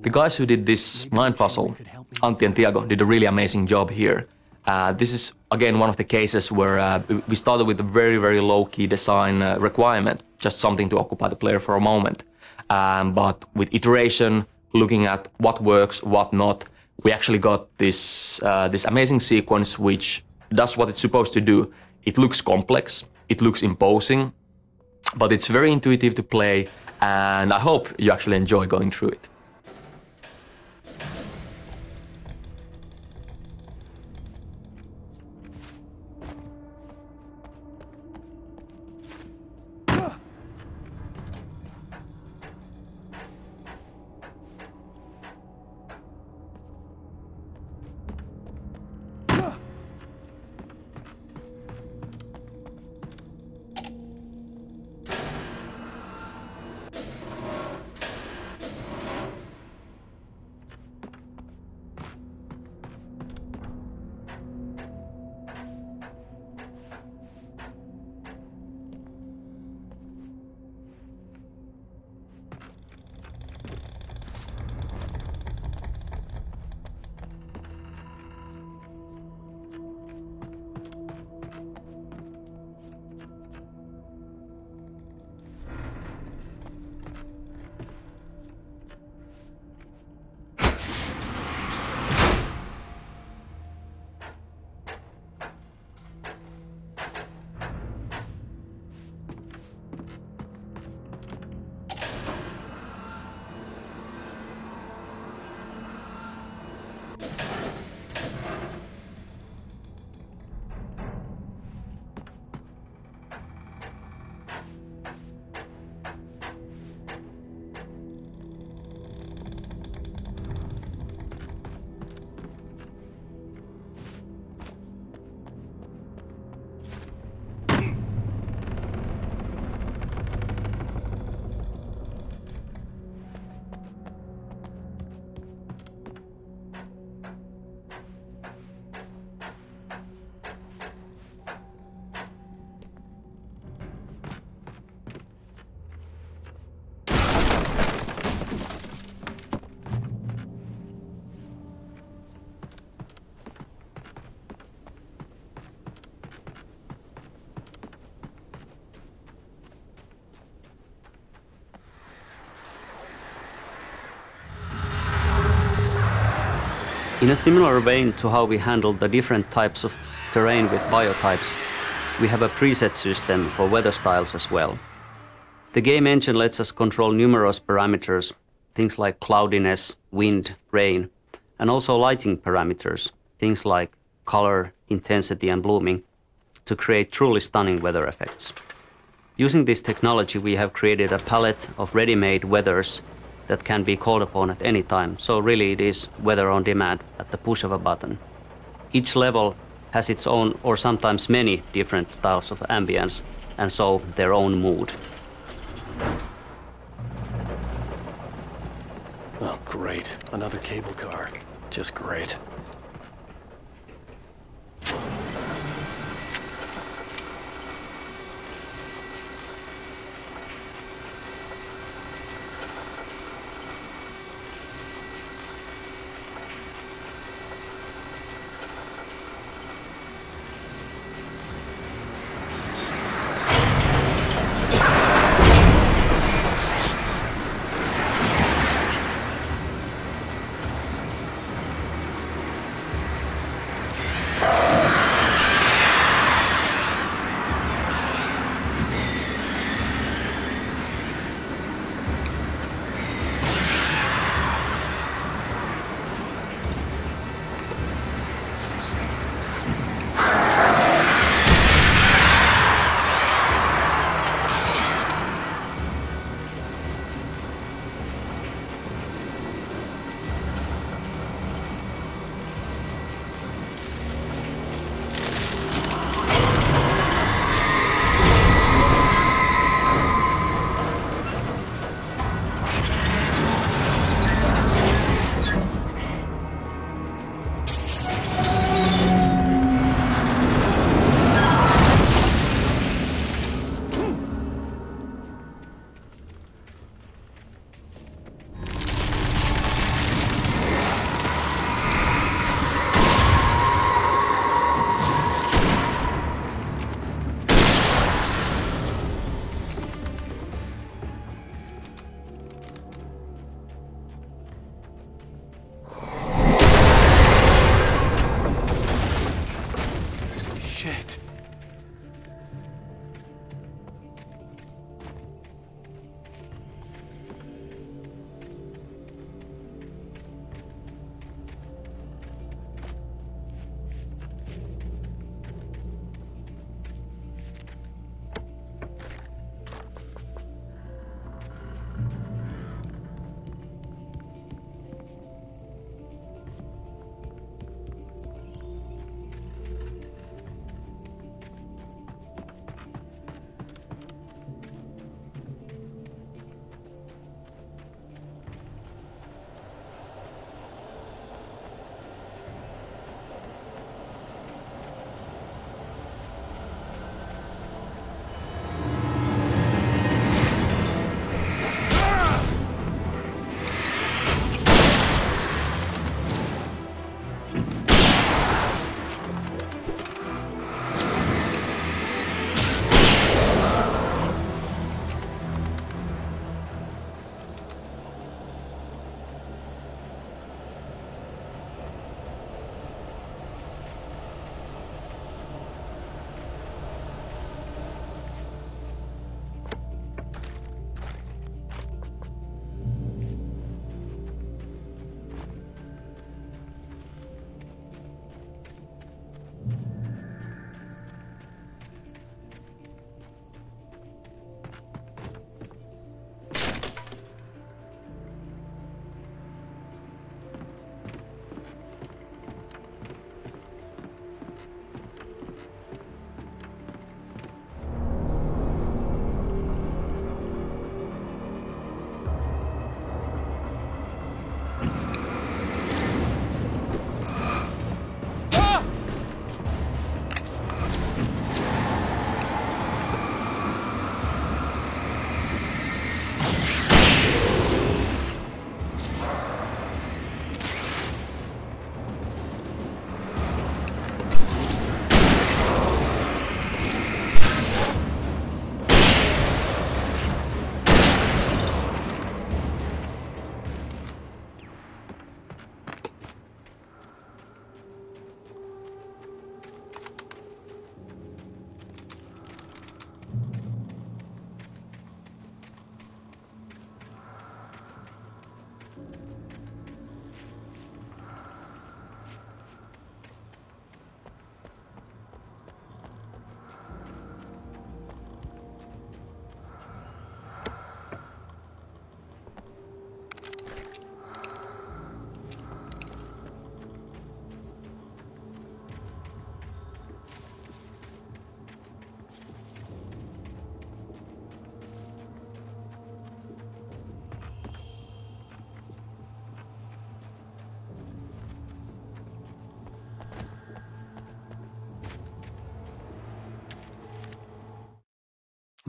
The guys who did this mind puzzle, Antti and Tiago, did a really amazing job here. This is, again, one of the cases where we started with a very, very low-key design requirement, just something to occupy the player for a moment. But with iteration, looking at what works, what not, we actually got this amazing sequence which does what it's supposed to do. It looks complex, it looks imposing, but it's very intuitive to play, and I hope you actually enjoy going through it. In a similar vein to how we handled the different types of terrain with biotypes, we have a preset system for weather styles as well. The game engine lets us control numerous parameters, things like cloudiness, wind, rain, and also lighting parameters, things like color, intensity, and blooming, to create truly stunning weather effects. Using this technology, we have created a palette of ready-made weathers that can be called upon at any time, so really it is weather on demand at the push of a button. Each level has its own, or sometimes many, different styles of ambience, and so their own mood. Oh, great. Another cable car. Just great.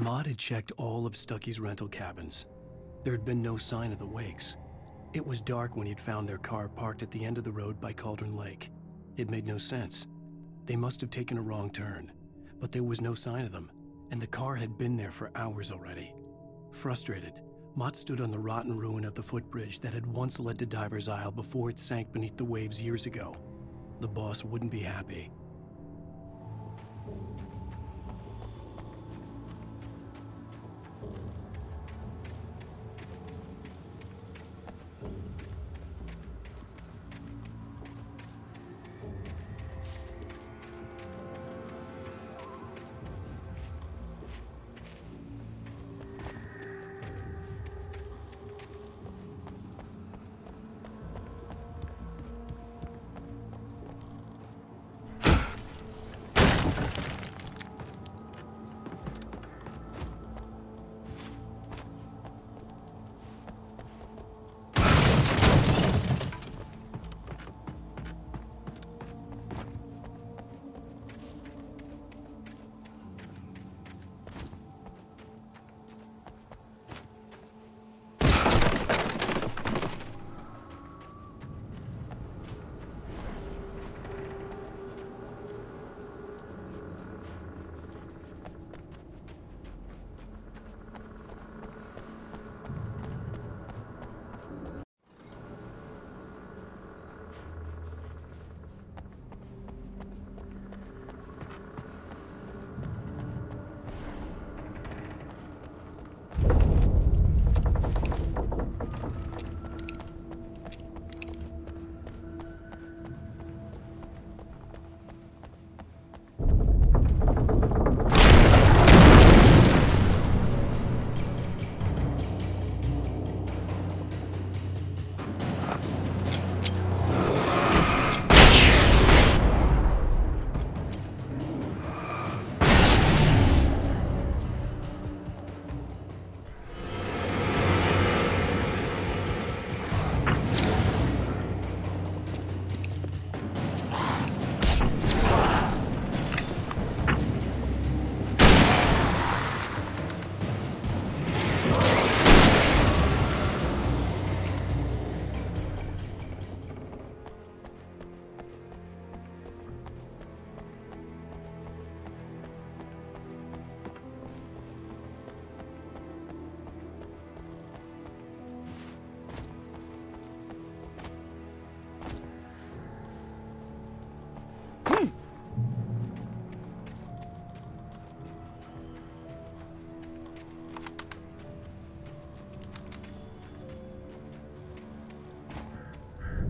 Maud had checked all of Stucky's rental cabins. There had been no sign of the Wakes. It was dark when he'd found their car parked at the end of the road by Cauldron Lake. It made no sense. They must have taken a wrong turn, but there was no sign of them, and the car had been there for hours already. Frustrated, Mott stood on the rotten ruin of the footbridge that had once led to Diver's Isle before it sank beneath the waves years ago. The boss wouldn't be happy.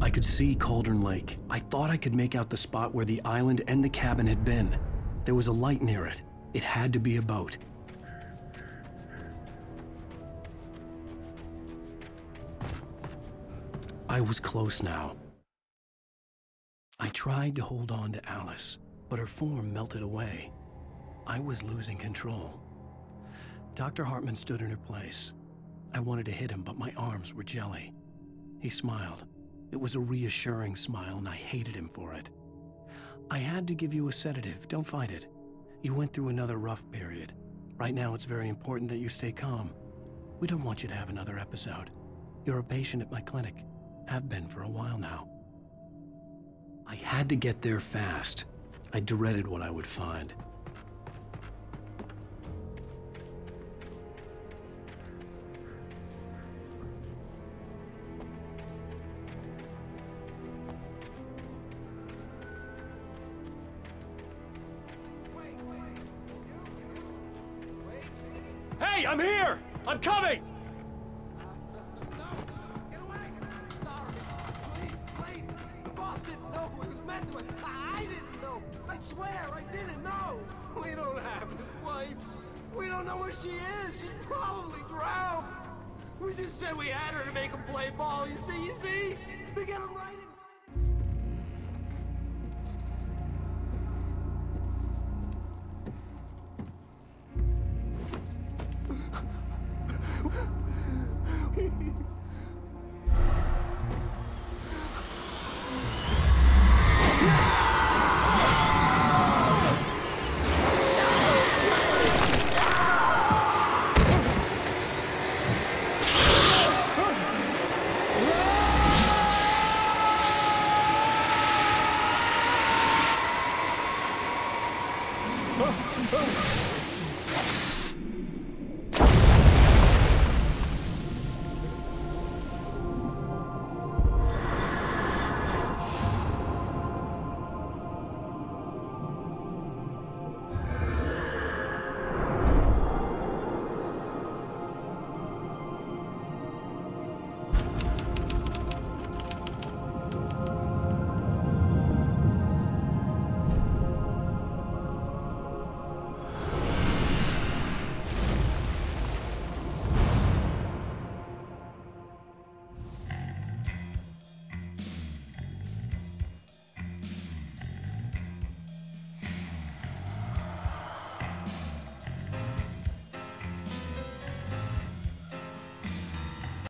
I could see Cauldron Lake. I thought I could make out the spot where the island and the cabin had been. There was a light near it. It had to be a boat. I was close now. I tried to hold on to Alice, but her form melted away. I was losing control. Dr. Hartman stood in her place. I wanted to hit him, but my arms were jelly. He smiled. It was a reassuring smile, and I hated him for it. I had to give you a sedative. Don't fight it. You went through another rough period. Right now, it's very important that you stay calm. We don't want you to have another episode. You're a patient at my clinic. Have been for a while now. I had to get there fast. I dreaded what I would find. Hey, I'm here! I'm coming! I didn't know. I swear, I didn't know. We don't have his wife. We don't know where she is. She's probably drowned. We just said we had her to make him play ball. You see? To get him right in. move!